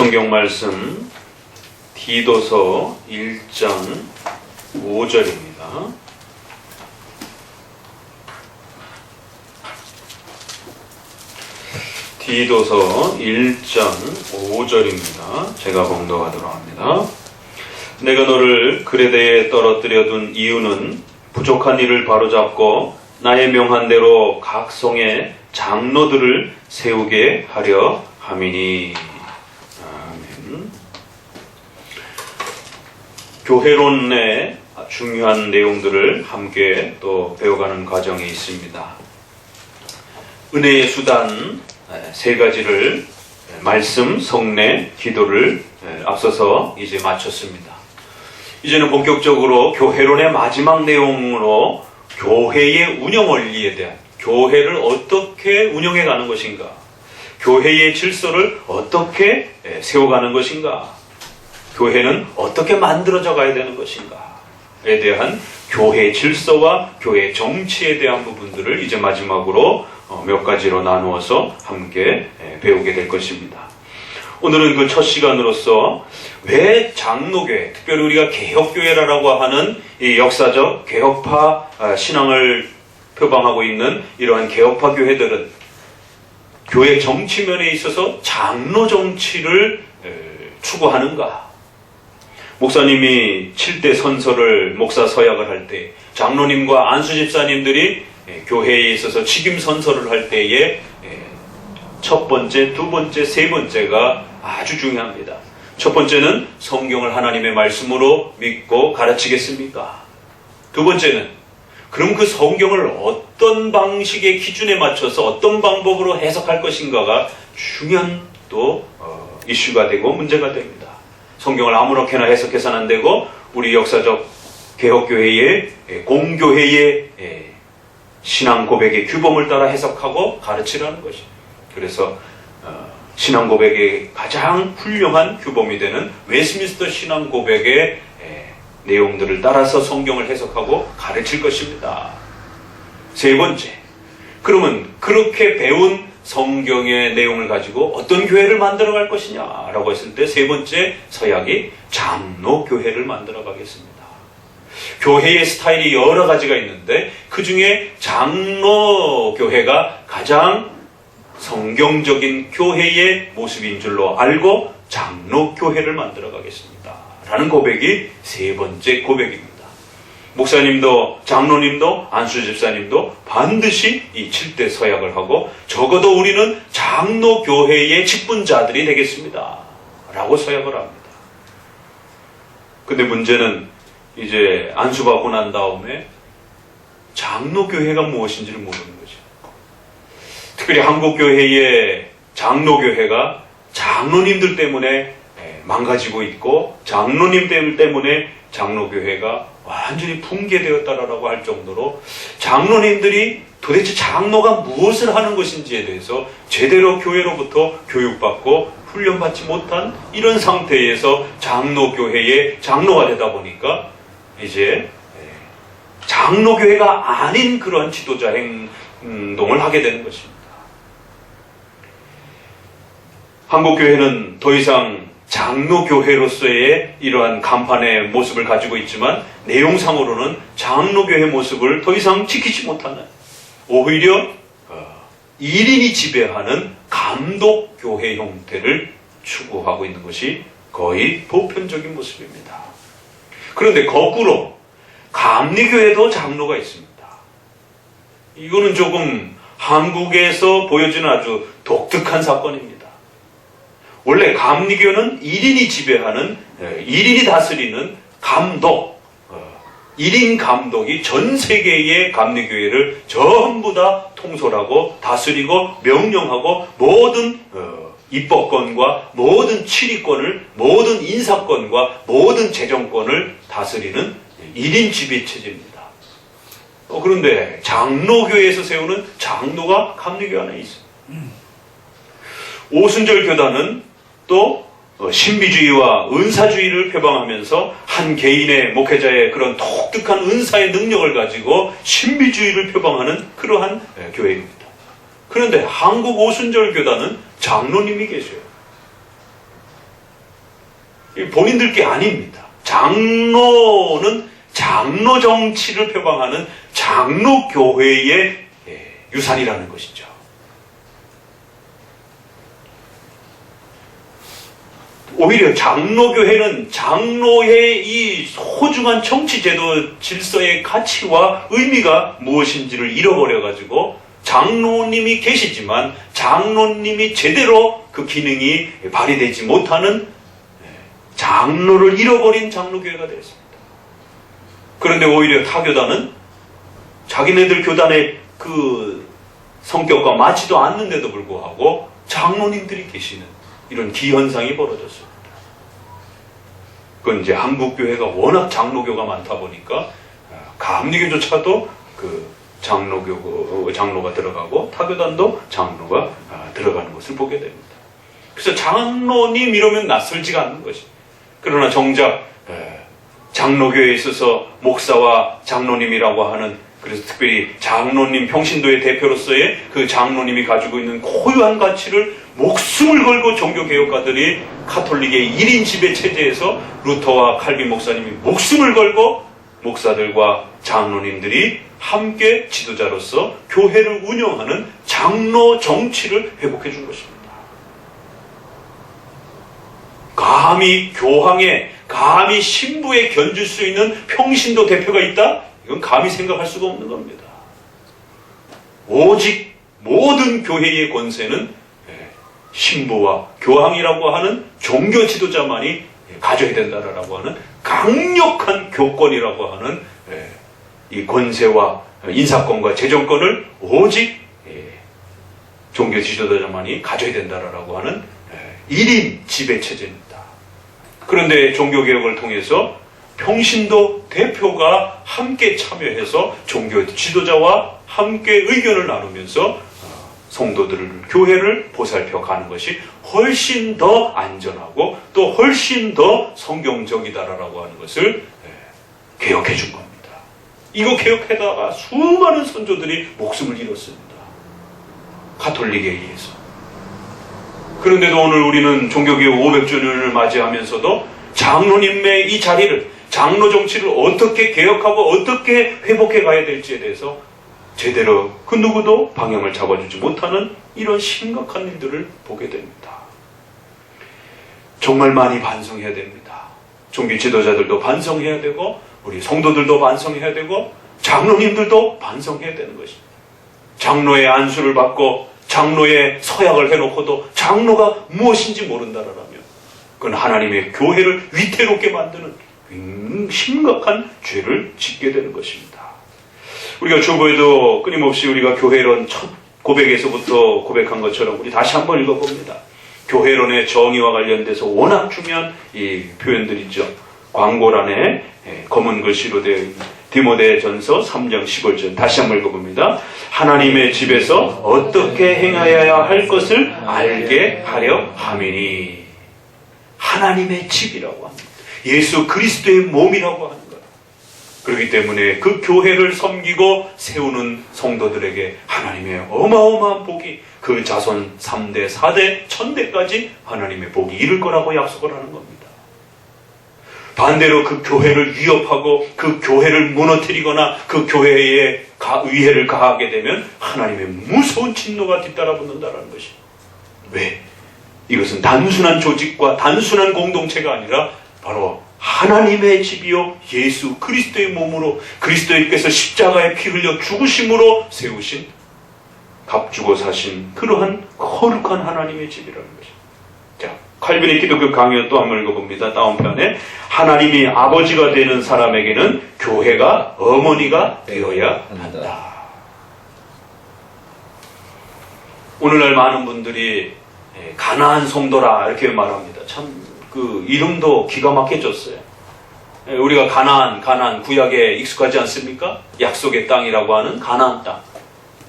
성경 말씀 디도서 1장 5절입니다. 디도서 1장 5절입니다. 제가 봉독하도록 합니다. 내가 너를 그레데에 떨어뜨려 둔 이유는 부족한 일을 바로잡고 나의 명한 대로 각 성의 장로들을 세우게 하려 함이니. 아멘. 교회론의 중요한 내용들을 함께 또 배워가는 과정이 있습니다. 은혜의 수단 세 가지를 말씀, 성례, 기도를 앞서서 이제 마쳤습니다. 이제는 본격적으로 교회론의 마지막 내용으로 교회의 운영 원리에 대한, 교회를 어떻게 운영해 가는 것인가, 교회의 질서를 어떻게 세워가는 것인가, 교회는 어떻게 만들어져 가야 되는 것인가에 대한 교회 질서와 교회 정치에 대한 부분들을 이제 마지막으로 몇 가지로 나누어서 함께 배우게 될 것입니다. 오늘은 그 첫 시간으로서 왜 장로교회, 특별히 우리가 개혁교회라고 하는 이 역사적 개혁파 신앙을 표방하고 있는 이러한 개혁파 교회들은 교회 정치면에 있어서 장로 정치를 추구하는가? 목사님이 7대 선서를 목사 서약을 할 때 장로님과 안수 집사님들이 교회에 있어서 책임 선서를 할 때에 첫 번째, 두 번째, 세 번째가 아주 중요합니다. 첫 번째는 성경을 하나님의 말씀으로 믿고 가르치겠습니까? 두 번째는 그럼 그 성경을 어떤 방식의 기준에 맞춰서 어떤 방법으로 해석할 것인가가 중요한 또 이슈가 되고 문제가 됩니다. 성경을 아무렇게나 해석해서는 안 되고 우리 역사적 개혁교회의 공교회의 신앙 고백의 규범을 따라 해석하고 가르치라는 것입니다. 그래서 신앙 고백의 가장 훌륭한 규범이 되는 웨스민스터 신앙 고백의 내용들을 따라서 성경을 해석하고 가르칠 것입니다. 세 번째, 그러면 그렇게 배운 성경의 내용을 가지고 어떤 교회를 만들어 갈 것이냐라고 했을 때 세 번째 서약이 장로교회를 만들어 가겠습니다. 교회의 스타일이 여러 가지가 있는데 그 중에 장로교회가 가장 성경적인 교회의 모습인 줄로 알고 장로교회를 만들어 가겠습니다. 라는 고백이 세 번째 고백입니다. 목사님도 장로님도 안수집사님도 반드시 이 7대 서약을 하고 적어도 우리는 장로교회의 직분자들이 되겠습니다. 라고 서약을 합니다. 근데 문제는 이제 안수받고 난 다음에 장로교회가 무엇인지를 모르는 거죠. 특별히 한국교회의 장로교회가 장로님들 때문에 망가지고 있고 장로님 때문에 장로교회가 완전히 붕괴되었다라고 할 정도로 장로님들이 도대체 장로가 무엇을 하는 것인지에 대해서 제대로 교회로부터 교육받고 훈련받지 못한 이런 상태에서 장로교회의 장로가 되다 보니까 이제 장로교회가 아닌 그러한 지도자 행동을 하게 되는 것입니다. 한국교회는 더 이상 장로교회로서의 이러한 간판의 모습을 가지고 있지만 내용상으로는 장로교회 모습을 더 이상 지키지 못하는, 오히려 1인이 지배하는 감독교회 형태를 추구하고 있는 것이 거의 보편적인 모습입니다. 그런데 거꾸로 감리교회도 장로가 있습니다. 이거는 조금 한국에서 보여지는 아주 독특한 사건입니다. 원래 감리교는 1인이 지배하는, 1인이 다스리는 감독, 1인 감독이 전 세계의 감리교회를 전부 다 통솔하고 다스리고 명령하고 모든 입법권과 모든 치리권을, 모든 인사권과 모든 재정권을 다스리는 1인 지배체제입니다. 그런데 장로교회에서 세우는 장로가 감리교회 안에 있습니다. 오순절 교단은 또 신비주의와 은사주의를 표방하면서 한 개인의 목회자의 그런 독특한 은사의 능력을 가지고 신비주의를 표방하는 그러한 교회입니다. 그런데 한국 오순절 교단은 장로님이 계셔요. 본인들 게 아닙니다. 장로는 장로 정치를 표방하는 장로교회의 유산이라는 것이죠. 오히려 장로교회는 장로의 이 소중한 정치제도 질서의 가치와 의미가 무엇인지를 잃어버려가지고 장로님이 계시지만 장로님이 제대로 그 기능이 발휘되지 못하는 장로를 잃어버린 장로교회가 되었습니다. 그런데 오히려 타교단은 자기네들 교단의 그 성격과 맞지도 않는데도 불구하고 장로님들이 계시는 이런 기현상이 벌어졌습니다. 그건 이제 한국교회가 워낙 장로교가 많다 보니까 감리교조차도 그 장로가 들어가고 타교단도 장로가 들어가는 것을 보게 됩니다. 그래서 장로님 이러면 낯설지가 않는 것이. 그러나 정작 장로교회에 있어서 목사와 장로님이라고 하는, 그래서 특별히 장로님 평신도의 대표로서의 그 장로님이 가지고 있는 고유한 가치를 목숨을 걸고 종교개혁가들이 카톨릭의 1인 지배 체제에서 루터와 칼빈 목사님이 목숨을 걸고 목사들과 장로님들이 함께 지도자로서 교회를 운영하는 장로 정치를 회복해 준 것입니다. 감히 교황에, 감히 신부에 견줄 수 있는 평신도 대표가 있다? 이건 감히 생각할 수가 없는 겁니다. 오직 모든 교회의 권세는 신부와 교황이라고 하는 종교 지도자만이 가져야 된다라고 하는 강력한 교권이라고 하는 이 권세와 인사권과 재정권을 오직 종교 지도자만이 가져야 된다라고 하는 1인 지배체제입니다. 그런데 종교개혁을 통해서 평신도 대표가 함께 참여해서 종교 지도자와 함께 의견을 나누면서 성도들을, 교회를 보살펴 가는 것이 훨씬 더 안전하고 또 훨씬 더 성경적이다라고 하는 것을 개혁해 준 겁니다. 이거 개혁하다가 수많은 선조들이 목숨을 잃었습니다. 가톨릭에 의해서. 그런데도 오늘 우리는 종교개혁 500주년을 맞이하면서도 장로님의 이 자리를, 장로 정치를 어떻게 개혁하고 어떻게 회복해 가야 될지에 대해서 제대로 그 누구도 방향을 잡아주지 못하는 이런 심각한 일들을 보게 됩니다. 정말 많이 반성해야 됩니다. 종교 지도자들도 반성해야 되고 우리 성도들도 반성해야 되고 장로님들도 반성해야 되는 것입니다. 장로의 안수를 받고 장로의 서약을 해놓고도 장로가 무엇인지 모른다라면 그건 하나님의 교회를 위태롭게 만드는 심각한 죄를 짓게 되는 것입니다. 우리가 주보에도 끊임없이 우리가 교회론 첫 고백에서부터 고백한 것처럼 우리 다시 한번 읽어봅니다. 교회론의 정의와 관련돼서 워낙 중요한 이 표현들이죠. 광고란에 검은 글씨로 되어 있는 디모데전서 3장 15절 다시 한번 읽어봅니다. 하나님의 집에서 어떻게 행하여야 할 것을 알게 하려 함이니. 하나님의 집이라고 합니다. 예수 그리스도의 몸이라고 하는 거예요. 그렇기 때문에 그 교회를 섬기고 세우는 성도들에게 하나님의 어마어마한 복이 그 자손 3대, 4대, 1000대까지 하나님의 복이 이를 거라고 약속을 하는 겁니다. 반대로 그 교회를 위협하고 그 교회를 무너뜨리거나 그 교회에 위해를 가하게 되면 하나님의 무서운 진노가 뒤따라 붙는다는 것이. 왜? 이것은 단순한 조직과 단순한 공동체가 아니라 바로 하나님의 집이요 예수 그리스도의 몸으로 그리스도께서 십자가에 피 흘려 죽으심으로 세우신 값주고 사신 그러한 거룩한 하나님의 집이라는 것입니다. 자, 칼빈의 기독교 강연 또 한번 읽어봅니다. 다운편에 하나님이 아버지가 되는 사람에게는 교회가 어머니가 되어야 한다. 오늘날 많은 분들이 가나안 성도라 이렇게 말합니다. 참 그 이름도 기가 막혀졌어요. 우리가 가나안 구약에 익숙하지 않습니까? 약속의 땅이라고 하는 가나안 땅.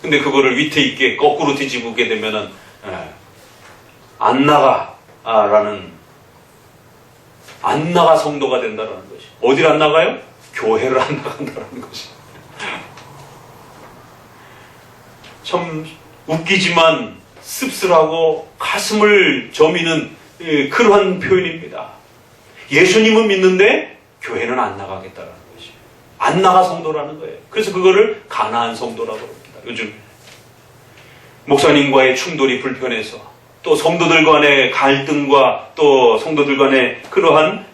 근데 그거를 위태 있게 거꾸로 뒤집게 되면은 안 나가 성도가 된다라는 것이. 어디를 안 나가요? 교회를 안 나간다라는 것이. 참 웃기지만 씁쓸하고 가슴을 저미는 그러한 표현입니다. 예수님은 믿는데 교회는 안 나가겠다라는 것이. 안 나가 성도라는 거예요. 그래서 그거를 가나안 성도라고 합니다. 요즘 목사님과의 충돌이 불편해서 또 성도들 간의 갈등과 또 성도들 간의 그러한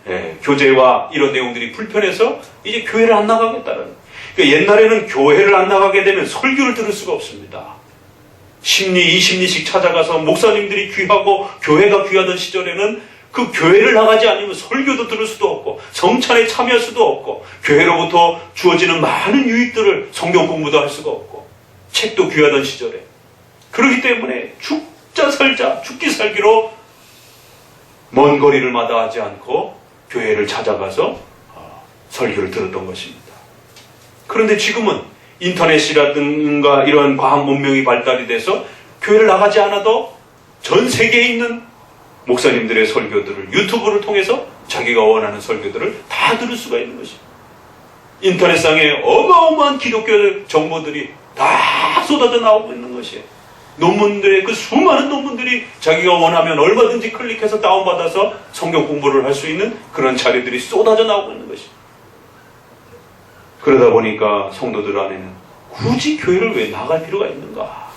교제와 이런 내용들이 불편해서 이제 교회를 안 나가겠다는. 그러니까 옛날에는 교회를 안 나가게 되면 설교를 들을 수가 없습니다. 10리, 20리씩 찾아가서 목사님들이 귀하고 교회가 귀하던 시절에는 그 교회를 나가지 않으면 설교도 들을 수도 없고 성찬에 참여할 수도 없고 교회로부터 주어지는 많은 유익들을 성경 공부도 할 수가 없고 책도 귀하던 시절에. 그렇기 때문에 죽자 살자 죽기 살기로 먼 거리를 마다하지 않고 교회를 찾아가서 설교를 들었던 것입니다. 그런데 지금은 인터넷이라든가 이런 과학 문명이 발달이 돼서 교회를 나가지 않아도 전 세계에 있는 목사님들의 설교들을 유튜브를 통해서 자기가 원하는 설교들을 다 들을 수가 있는 것입니다. 인터넷상에 어마어마한 기독교 정보들이 다 쏟아져 나오고 있는 것이에요. 논문들의 그 수많은 논문들이 자기가 원하면 얼마든지 클릭해서 다운받아서 성경 공부를 할 수 있는 그런 자료들이 쏟아져 나오고 있는 것입니다. 그러다 보니까 성도들 안에는 굳이 교회를 왜 나갈 필요가 있는가?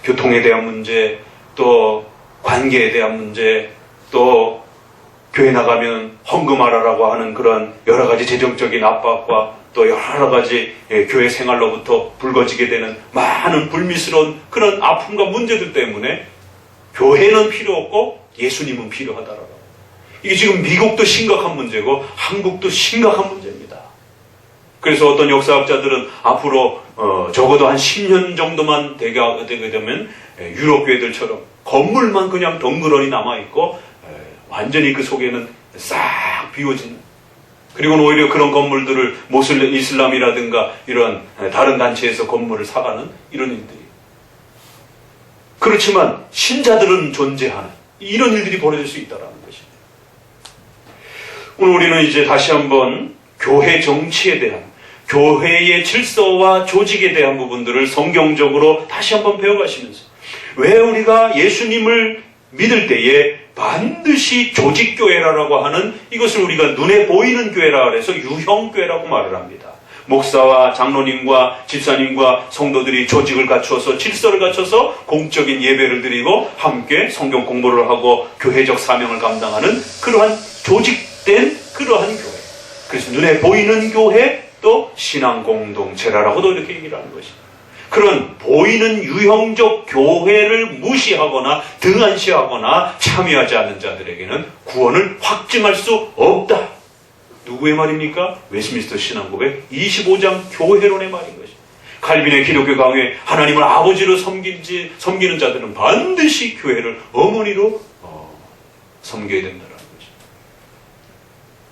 교통에 대한 문제, 또 관계에 대한 문제, 또 교회 나가면 헌금하라라고 하는 그런 여러 가지 재정적인 압박과 또 여러 가지 교회 생활로부터 불거지게 되는 많은 불미스러운 그런 아픔과 문제들 때문에 교회는 필요 없고 예수님은 필요하다라고. 이게 지금 미국도 심각한 문제고 한국도 심각한 문제입니다. 그래서 어떤 역사학자들은 앞으로 적어도 한 10년 정도만 되게 되면 유럽 교회들처럼 건물만 그냥 덩그러니 남아있고 완전히 그 속에는 싹 비워지는, 그리고는 오히려 그런 건물들을 모슬렘 이슬람이라든가 이런 다른 단체에서 건물을 사가는 이런 일들이. 그렇지만 신자들은 존재하는 이런 일들이 벌어질 수 있다는 것입니다. 오늘 우리는 이제 다시 한번 교회 정치에 대한, 교회의 질서와 조직에 대한 부분들을 성경적으로 다시 한번 배워가시면서 왜 우리가 예수님을 믿을 때에 반드시 조직교회라고 하는 이것을 우리가 눈에 보이는 교회라 그래서 유형교회라고 말을 합니다. 목사와 장로님과 집사님과 성도들이 조직을 갖추어서 질서를 갖춰서 공적인 예배를 드리고 함께 성경 공부를 하고 교회적 사명을 감당하는 그러한 조직된 그러한 교회. 그래서 눈에 보이는 교회 또 신앙 공동체라고도 이렇게 얘기를 하는 것입니다. 그런 보이는 유형적 교회를 무시하거나 등한시하거나 참여하지 않는 자들에게는 구원을 확증할 수 없다. 누구의 말입니까? 웨스민스터 신앙고백 25장 교회론의 말인 것입니다. 칼빈의 기독교 강요에 하나님을 아버지로 섬기는 자들은 반드시 교회를 어머니로 섬겨야 된다는 것입니다.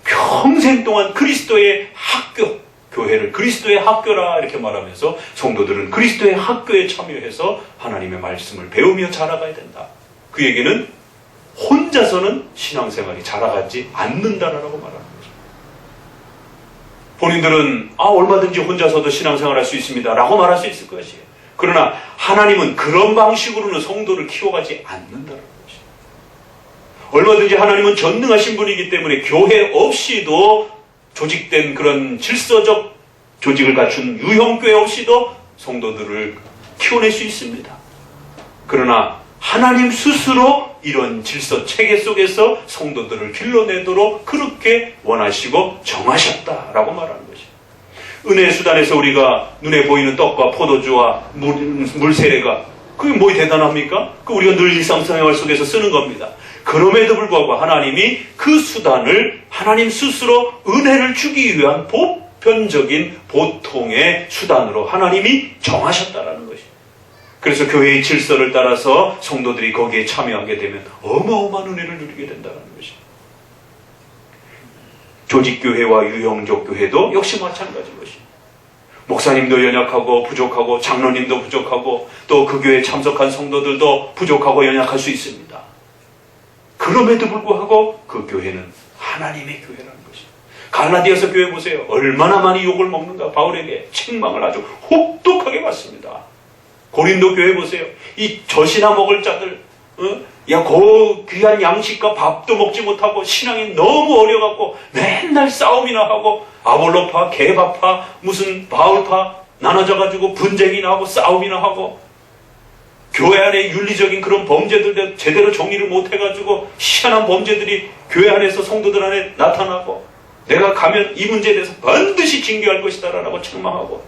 평생 동안 그리스도의 학교, 교회를 그리스도의 학교라 이렇게 말하면서 성도들은 그리스도의 학교에 참여해서 하나님의 말씀을 배우며 자라가야 된다. 그 얘기는 혼자서는 신앙생활이 자라가지 않는다라고 말하는 거죠. 본인들은 얼마든지 혼자서도 신앙생활할 수 있습니다 라고 말할 수 있을 것이에요. 그러나 하나님은 그런 방식으로는 성도를 키워가지 않는다는 거죠. 얼마든지 하나님은 전능하신 분이기 때문에 교회 없이도 조직된 그런 질서적 조직을 갖춘 유형교회 없이도 성도들을 키워낼 수 있습니다. 그러나 하나님 스스로 이런 질서 체계 속에서 성도들을 길러내도록 그렇게 원하시고 정하셨다라고 말하는 것입니다. 은혜의 수단에서 우리가 눈에 보이는 떡과 포도주와 물 세례가 그게 뭐 대단합니까? 그 우리가 늘 일상생활 속에서 쓰는 겁니다. 그럼에도 불구하고 하나님이 그 수단을 하나님 스스로 은혜를 주기 위한 보편적인 보통의 수단으로 하나님이 정하셨다라는 것입니다. 그래서 교회의 질서를 따라서 성도들이 거기에 참여하게 되면 어마어마한 은혜를 누리게 된다는 것입니다. 조직교회와 유형적 교회도 역시 마찬가지인 것입니다. 목사님도 연약하고 부족하고 장로님도 부족하고 또 그 교회에 참석한 성도들도 부족하고 연약할 수 있습니다. 그럼에도 불구하고 그 교회는 하나님의 교회라는 것입니다. 갈라디아서 교회 보세요. 얼마나 많이 욕을 먹는가. 바울에게 책망을 아주 혹독하게 받습니다. 고린도 교회 보세요. 이 젖이나 먹을 자들, 야, 그 귀한 양식과 밥도 먹지 못하고 신앙이 너무 어려갖고 맨날 싸움이나 하고 아볼로파, 개바파, 무슨 바울파 나눠져가지고 분쟁이나 하고 싸움이나 하고 교회 안에 윤리적인 그런 범죄들 제대로 정리를 못해가지고 희한한 범죄들이 교회 안에서 성도들 안에 나타나고 내가 가면 이 문제에 대해서 반드시 징계할 것이다라고 책망하고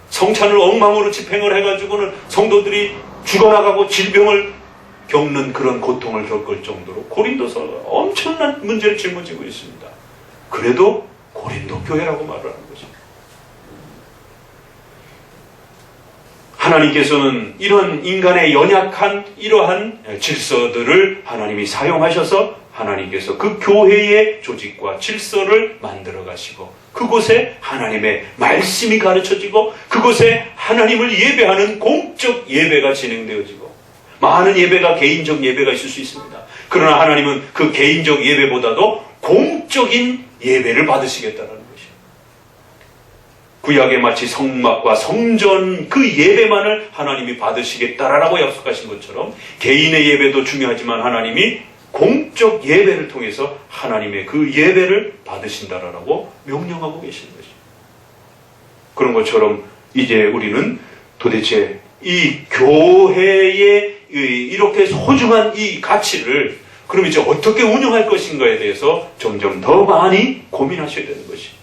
성찬을 엉망으로 집행을 해가지고는 성도들이 죽어나가고 질병을 겪는 그런 고통을 겪을 정도로 고린도서가 엄청난 문제를 짊어지고 있습니다. 그래도 고린도 교회라고 말을 하는 것입니다. 하나님께서는 이런 인간의 연약한 이러한 질서들을 하나님이 사용하셔서 하나님께서 그 교회의 조직과 질서를 만들어 가시고 그곳에 하나님의 말씀이 가르쳐지고 그곳에 하나님을 예배하는 공적 예배가 진행되어지고 많은 예배가 개인적 예배가 있을 수 있습니다. 그러나 하나님은 그 개인적 예배보다도 공적인 예배를 받으시겠다는 것이에요. 구약에 마치 성막과 성전 그 예배만을 하나님이 받으시겠다라고 약속하신 것처럼 개인의 예배도 중요하지만 하나님이 공적 예배를 통해서 하나님의 그 예배를 받으신다라고 명령하고 계시는 것이죠. 그런 것처럼 이제 우리는 도대체 이 교회의 이렇게 소중한 이 가치를 그럼 이제 어떻게 운영할 것인가에 대해서 점점 더 많이 고민하셔야 되는 것이죠.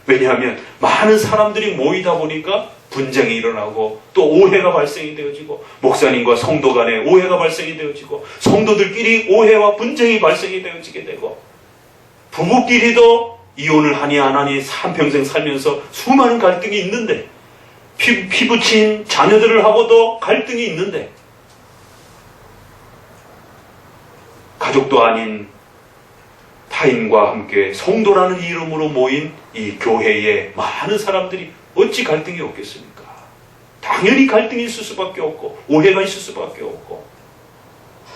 왜냐하면 많은 사람들이 모이다 보니까 분쟁이 일어나고 또 오해가 발생이 되어지고 목사님과 성도 간에 오해가 발생이 되어지고 성도들끼리 오해와 분쟁이 발생이 되어지게 되고 부부끼리도 이혼을 하니 안 하니 한평생 살면서 수많은 갈등이 있는데 피부친 자녀들을 하고도 갈등이 있는데 가족도 아닌 타인과 함께 성도라는 이름으로 모인 이 교회에 많은 사람들이 어찌 갈등이 없겠습니까? 당연히 갈등이 있을 수밖에 없고 오해가 있을 수밖에 없고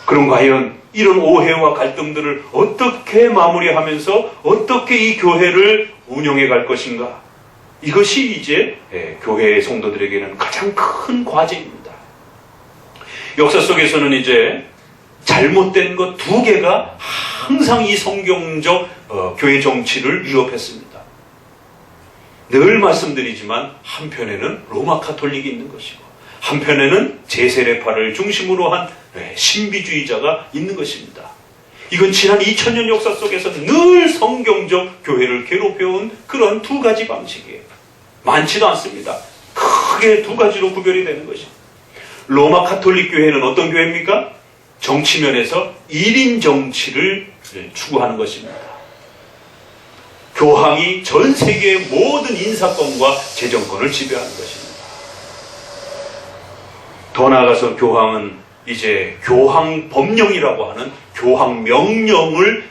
그럼 과연 이런 오해와 갈등들을 어떻게 마무리하면서 어떻게 이 교회를 운영해 갈 것인가? 이것이 이제 교회의 성도들에게는 가장 큰 과제입니다. 역사 속에서는 이제 잘못된 것 두 개가 항상 이 성경적 교회 정치를 위협했습니다. 늘 말씀드리지만 한편에는 로마 카톨릭이 있는 것이고 한편에는 제세례파를 중심으로 한 신비주의자가 있는 것입니다. 이건 지난 2000년 역사 속에서 늘 성경적 교회를 괴롭혀온 그런 두 가지 방식이에요. 많지도 않습니다. 크게 두 가지로 구별이 되는 것입니다. 로마 카톨릭 교회는 어떤 교회입니까? 정치면에서 1인 정치를 추구하는 것입니다. 교황이 전 세계의 모든 인사권과 재정권을 지배하는 것입니다. 더 나아가서 교황은 이제 교황 법령이라고 하는 교황 명령을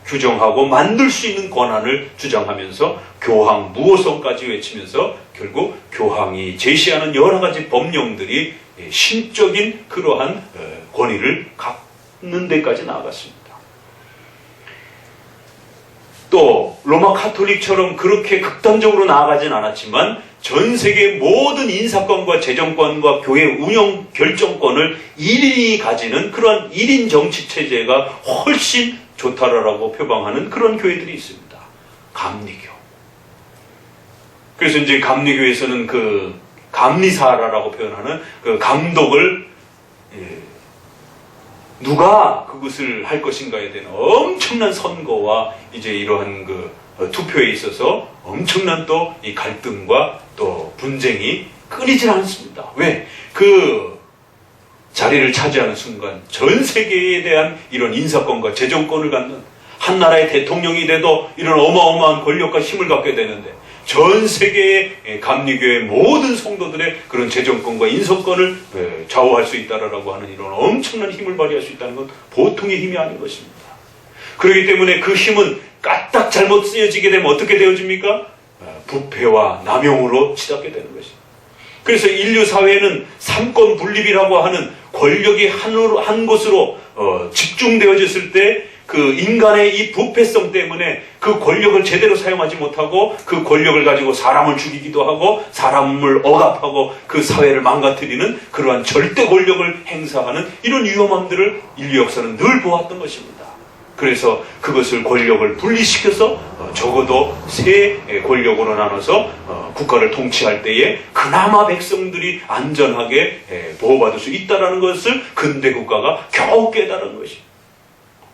규정하고 만들 수 있는 권한을 주장하면서 교황 무호성까지 외치면서 결국 교황이 제시하는 여러 가지 법령들이 신적인 그러한 권위를 갖는 데까지 나아갔습니다. 또 로마 카톨릭처럼 그렇게 극단적으로 나아가진 않았지만 전 세계 모든 인사권과 재정권과 교회 운영 결정권을 1인이 가지는 그런 1인 정치 체제가 훨씬 좋다라고 표방하는 그런 교회들이 있습니다. 감리교. 그래서 이제 감리교에서는 그 감리사라라고 표현하는 그 감독을 누가 그것을 할 것인가에 대한 엄청난 선거와 이제 이러한 그 투표에 있어서 엄청난 또 이 갈등과 또 분쟁이 끊이질 않습니다. 왜? 그 자리를 차지하는 순간 전 세계에 대한 이런 인사권과 재정권을 갖는 한 나라의 대통령이 돼도 이런 어마어마한 권력과 힘을 갖게 되는데 전 세계의 감리교의 모든 성도들의 그런 재정권과 인사권을 좌우할 수 있다라고 하는 이런 엄청난 힘을 발휘할 수 있다는 건 보통의 힘이 아닌 것입니다. 그렇기 때문에 그 힘은 까딱 잘못 쓰여지게 되면 어떻게 되어집니까? 부패와 남용으로 치닫게 되는 것입니다. 그래서 인류 사회는 삼권 분립이라고 하는 권력이 한 곳으로 집중되어졌을 때 그 인간의 이 부패성 때문에 그 권력을 제대로 사용하지 못하고 그 권력을 가지고 사람을 죽이기도 하고 사람을 억압하고 그 사회를 망가뜨리는 그러한 절대 권력을 행사하는 이런 위험함들을 인류 역사는 늘 보았던 것입니다. 그래서 그것을 권력을 분리시켜서 적어도 세 권력으로 나눠서 국가를 통치할 때에 그나마 백성들이 안전하게 보호받을 수 있다는 것을 근대 국가가 겨우 깨달은 것입니다.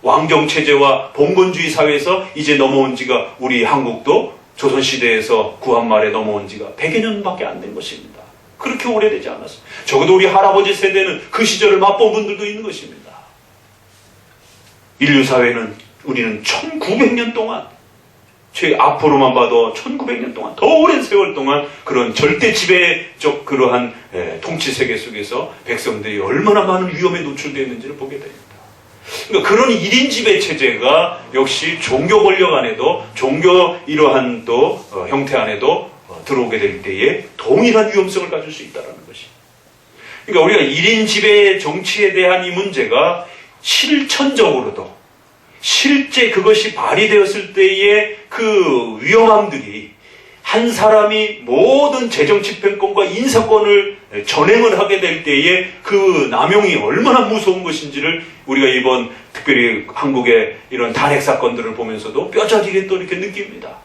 왕정체제와 봉건주의 사회에서 이제 넘어온 지가 우리 한국도 조선시대에서 구한말에 넘어온 지가 100여 년밖에 안 된 것입니다. 그렇게 오래되지 않았어요. 적어도 우리 할아버지 세대는 그 시절을 맛본 분들도 있는 것입니다. 인류 사회는 우리는 1900년 동안 앞으로만 봐도 1900년 동안 더 오랜 세월 동안 그런 절대 지배적 그러한 통치 세계 속에서 백성들이 얼마나 많은 위험에 노출되어 있는지를 보게 됩니다. 그러니까 그런 1인 지배 체제가 역시 종교 권력 안에도 종교 이러한 또 형태 안에도 들어오게 될 때에 동일한 위험성을 가질 수 있다는 것이. 그러니까 우리가 1인 지배 정치에 대한 이 문제가 실천적으로도 실제 그것이 발휘되었을 때의 그 위험함들이 한 사람이 모든 재정집행권과 인사권을 전행을 하게 될 때에 그 남용이 얼마나 무서운 것인지를 우리가 이번 특별히 한국의 이런 탄핵 사건들을 보면서도 뼈저리게 또 이렇게 느낍니다.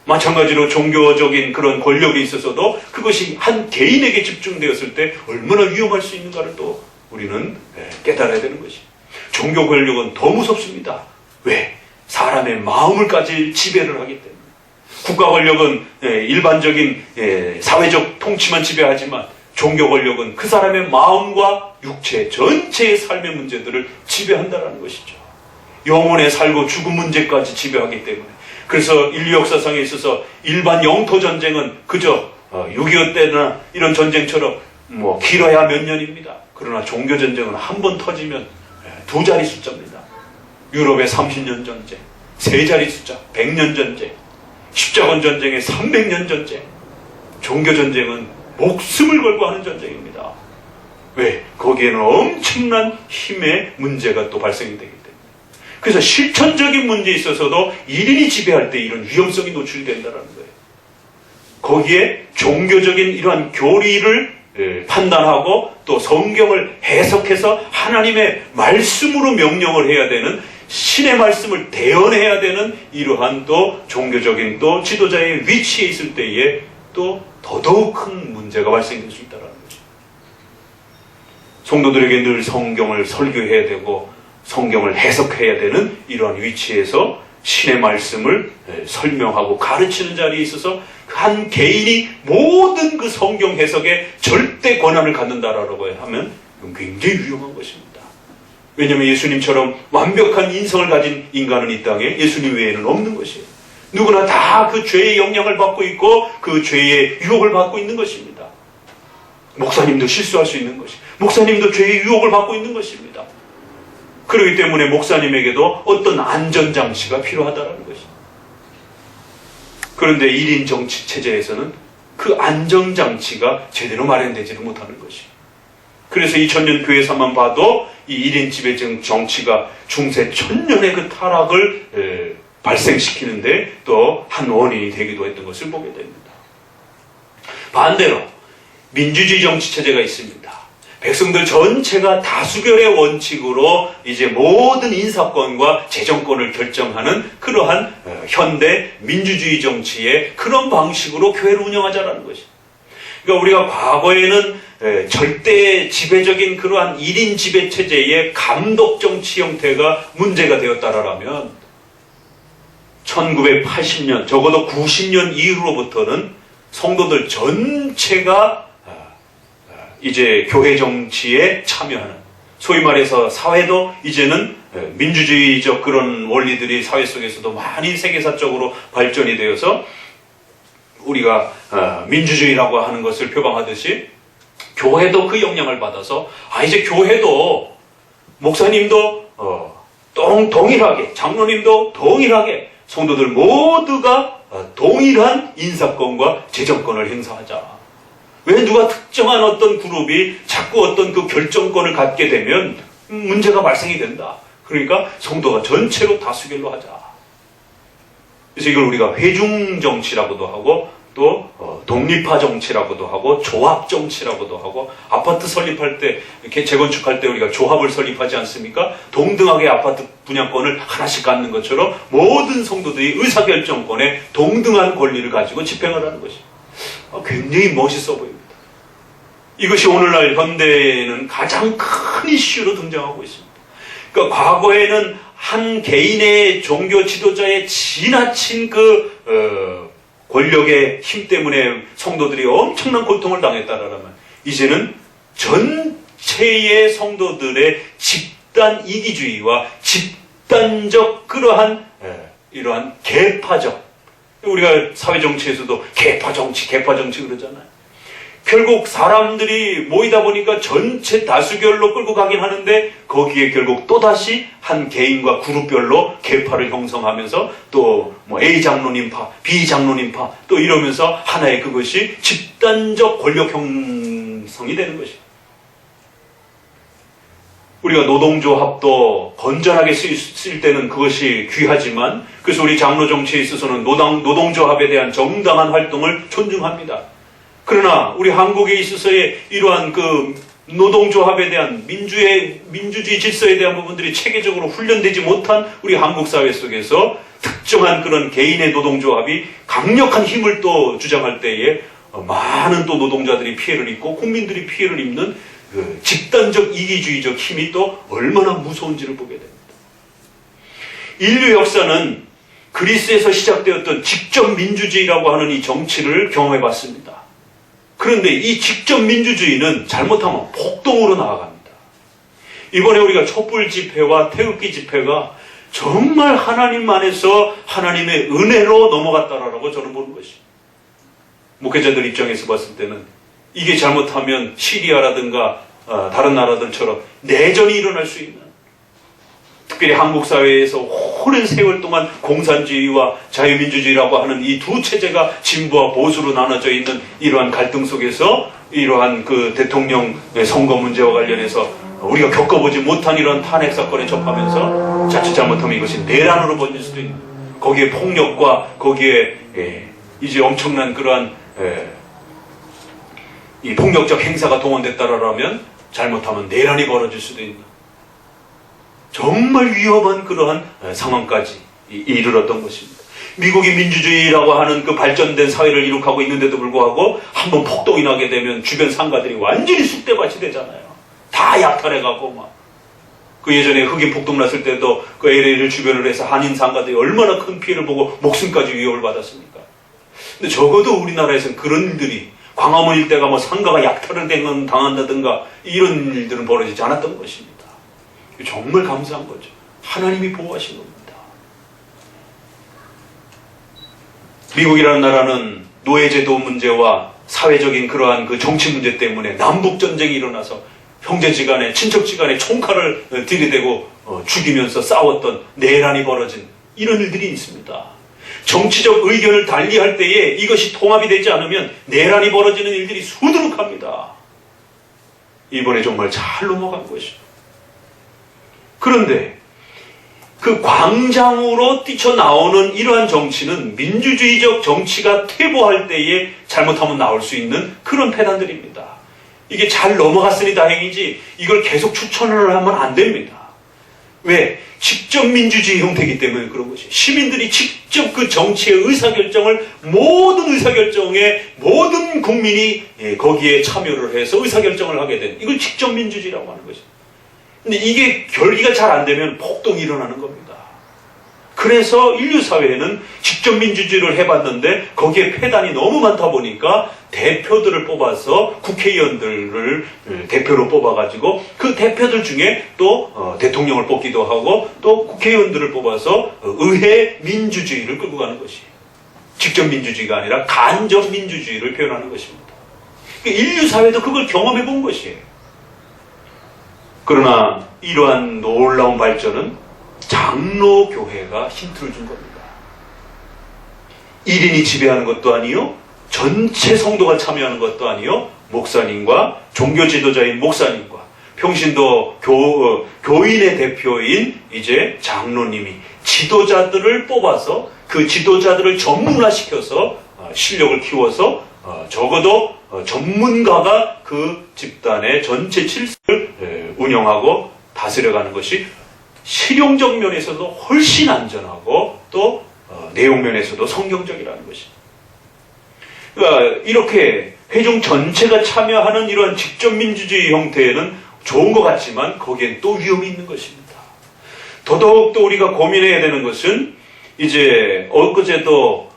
마찬가지로 종교적인 그런 권력에 있어서도 그것이 한 개인에게 집중되었을 때 얼마나 위험할 수 있는가를 또 우리는 깨달아야 되는 것입니다. 종교 권력은 더 무섭습니다. 왜? 사람의 마음을까지 지배를 하기 때문에. 국가 권력은 일반적인 사회적 통치만 지배하지만 종교 권력은 그 사람의 마음과 육체 전체의 삶의 문제들을 지배한다는 것이죠. 영혼의 살고 죽음 문제까지 지배하기 때문에. 그래서 인류 역사상에 있어서 일반 영토 전쟁은 그저 6.25 때나 이런 전쟁처럼 길어야 몇 년입니다. 그러나 종교 전쟁은 한 번 터지면 두 자리 숫자입니다. 유럽의 30년 전쟁, 세 자리 숫자, 100년 전쟁, 십자군 전쟁의 300년 전쟁, 종교 전쟁은 목숨을 걸고 하는 전쟁입니다. 왜? 거기에는 엄청난 힘의 문제가 또 발생이 되기 때문에. 그래서 실천적인 문제에 있어서도 1인이 지배할 때 이런 위험성이 노출된다는 거예요. 거기에 종교적인 이러한 교리를 판단하고 또 성경을 해석해서 하나님의 말씀으로 명령을 해야 되는 신의 말씀을 대언해야 되는 이러한 또 종교적인 또 지도자의 위치에 있을 때에 또 더더욱 큰 문제가 발생될 수 있다는 거죠. 성도들에게 늘 성경을 설교해야 되고 성경을 해석해야 되는 이러한 위치에서 신의 말씀을 설명하고 가르치는 자리에 있어서 한 개인이 모든 그 성경 해석에 절대 권한을 갖는다라고 하면 굉장히 위험한 것입니다. 왜냐하면 예수님처럼 완벽한 인성을 가진 인간은 이 땅에 예수님 외에는 없는 것이에요. 누구나 다 그 죄의 영향을 받고 있고 그 죄의 유혹을 받고 있는 것입니다. 목사님도 실수할 수 있는 것이, 목사님도 죄의 유혹을 받고 있는 것입니다. 그렇기 때문에 목사님에게도 어떤 안전장치가 필요하다는 것입니다. 그런데 1인 정치 체제에서는 그 안전장치가 제대로 마련되지를 못하는 것이에요. 그래서 2000년 교회사만 봐도 이 1인 지배 정치가 중세 천년의 그 타락을 발생시키는데 또 한 원인이 되기도 했던 것을 보게 됩니다. 반대로 민주주의 정치 체제가 있습니다. 백성들 전체가 다수결의 원칙으로 이제 모든 인사권과 재정권을 결정하는 그러한 현대 민주주의 정치의 그런 방식으로 교회를 운영하자라는 것입니다. 그러니까 우리가 과거에는 절대 지배적인 그러한 1인 지배 체제의 감독 정치 형태가 문제가 되었다라면 1980년 적어도 90년 이후로부터는 성도들 전체가 이제 교회 정치에 참여하는, 소위 말해서 사회도 이제는 민주주의적 그런 원리들이 사회 속에서도 많이 세계사적으로 발전이 되어서 우리가 민주주의라고 하는 것을 표방하듯이 교회도 그 영향을 받아서 이제 교회도 목사님도 동일하게, 장로님도 동일하게 성도들 모두가 동일한 인사권과 재정권을 행사하자. 왜 누가 특정한 어떤 그룹이 자꾸 어떤 그 결정권을 갖게 되면 문제가 발생이 된다. 그러니까 성도가 전체로 다수결로 하자. 그래서 이걸 우리가 회중 정치라고도 하고 또 독립화 정치라고도 하고 조합 정치라고도 하고, 아파트 설립할 때 이렇게 재건축할 때 우리가 조합을 설립하지 않습니까? 동등하게 아파트 분양권을 하나씩 갖는 것처럼 모든 성도들이 의사결정권에 동등한 권리를 가지고 집행을 하는 것이 굉장히 멋있어 보입니다. 이것이 오늘날 현대에는 가장 큰 이슈로 등장하고 있습니다. 그러니까 과거에는 한 개인의 종교 지도자의 지나친 권력의 힘 때문에 성도들이 엄청난 고통을 당했다라면, 이제는 전체의 성도들의 집단 이기주의와 집단적 그러한 이러한 계파적, 우리가 사회정치에서도 계파정치 그러잖아요. 결국 사람들이 모이다 보니까 전체 다수결로 끌고 가긴 하는데, 거기에 결국 또다시 한 개인과 그룹별로 계파를 형성하면서 또 뭐 A 장로님파, B 장로님파 또 이러면서 하나의 그것이 집단적 권력 형성이 되는 것이에요. 우리가 노동조합도 건전하게 쓸 때는 그것이 귀하지만, 그래서 우리 장로 정치에 있어서는 노동조합에 대한 정당한 활동을 존중합니다. 그러나 우리 한국에 있어서의 이러한 노동조합에 대한 민주주의 질서에 대한 부분들이 체계적으로 훈련되지 못한 우리 한국 사회 속에서 특정한 그런 개인의 노동조합이 강력한 힘을 또 주장할 때에 많은 또 노동자들이 피해를 입고 국민들이 피해를 입는 집단적 이기주의적 힘이 또 얼마나 무서운지를 보게 됩니다. 인류 역사는 그리스에서 시작되었던 직접 민주주의라고 하는 이 정치를 경험해 봤습니다. 그런데 이 직접 민주주의는 잘못하면 폭동으로 나아갑니다. 이번에 우리가 촛불 집회와 태극기 집회가 정말 하나님 안에서 하나님의 은혜로 넘어갔다라고 저는 보는 것입니다. 목회자들 입장에서 봤을 때는 이게 잘못하면 시리아라든가 다른 나라들처럼 내전이 일어날 수 있는, 특별히 한국 사회에서 오랜 세월 동안 공산주의와 자유민주주의라고 하는 이 두 체제가 진보와 보수로 나눠져 있는 이러한 갈등 속에서 이러한 대통령 선거 문제와 관련해서 우리가 겪어보지 못한 이런 탄핵 사건에 접하면서 자칫 잘못하면 이것이 내란으로 번질 수도 있는, 거기에 폭력과 거기에 이제 엄청난 그러한 이 폭력적 행사가 동원됐다라면 잘못하면 내란이 벌어질 수도 있는 정말 위험한 그러한 상황까지 이르렀던 것입니다. 미국이 민주주의라고 하는 그 발전된 사회를 이룩하고 있는데도 불구하고 한번 폭동이 나게 되면 주변 상가들이 완전히 쑥대밭이 되잖아요. 다 약탈해가고 막. 그 예전에 흑인 폭동 났을 때도 그 LA를 주변으로 해서 한인 상가들이 얼마나 큰 피해를 보고 목숨까지 위협을 받았습니까? 근데 적어도 우리나라에서는 그런 일들이, 광화문 일대가 뭐 상가가 약탈을 당한다든가 이런 일들은 벌어지지 않았던 것입니다. 정말 감사한 거죠. 하나님이 보호하신 겁니다. 미국이라는 나라는 노예제도 문제와 사회적인 그러한 그 정치 문제 때문에 남북전쟁이 일어나서 형제지간에 친척지간에 총칼을 들이대고 죽이면서 싸웠던 내란이 벌어진 이런 일들이 있습니다. 정치적 의견을 달리할 때에 이것이 통합이 되지 않으면 내란이 벌어지는 일들이 수두룩합니다. 이번에 정말 잘 넘어간 것이죠. 그런데 그 광장으로 뛰쳐나오는 이러한 정치는 민주주의적 정치가 퇴보할 때에 잘못하면 나올 수 있는 그런 패단들입니다. 이게 잘 넘어갔으니 다행이지 이걸 계속 추천을 하면 안 됩니다. 왜? 직접 민주주의 형태이기 때문에 그런 것이. 시민들이 직접 그 정치의 의사결정을, 모든 의사결정에 모든 국민이 거기에 참여를 해서 의사결정을 하게 된, 이걸 직접 민주주의라고 하는 것입니다. 근데 이게 결기가 잘 안 되면 폭동이 일어나는 겁니다. 그래서 인류 사회에는 직접 민주주의를 해봤는데 거기에 폐단이 너무 많다 보니까 대표들을 뽑아서 국회의원들을 대표로 뽑아가지고 그 대표들 중에 또 대통령을 뽑기도 하고 또 국회의원들을 뽑아서 의회 민주주의를 끌고 가는 것이에요. 직접 민주주의가 아니라 간접 민주주의를 표현하는 것입니다. 인류 사회도 그걸 경험해 본 것이에요. 그러나 이러한 놀라운 발전은 장로교회가 힌트를 준 겁니다. 1인이 지배하는 것도 아니요, 전체 성도가 참여하는 것도 아니요, 목사님과 종교 지도자인 목사님과 평신도 교인의 대표인 이제 장로님이 지도자들을 뽑아서 그 지도자들을 전문화시켜서 실력을 키워서 적어도 전문가가 그 집단의 전체 질서를 운영하고 다스려가는 것이 실용적 면에서도 훨씬 안전하고 또 내용 면에서도 성경적이라는 것입니다. 그러니까 이렇게 회중 전체가 참여하는 이러한 직접 민주주의 형태에는 좋은 것 같지만 거기엔 또 위험이 있는 것입니다. 더더욱더 우리가 고민해야 되는 것은 이제 엊그제도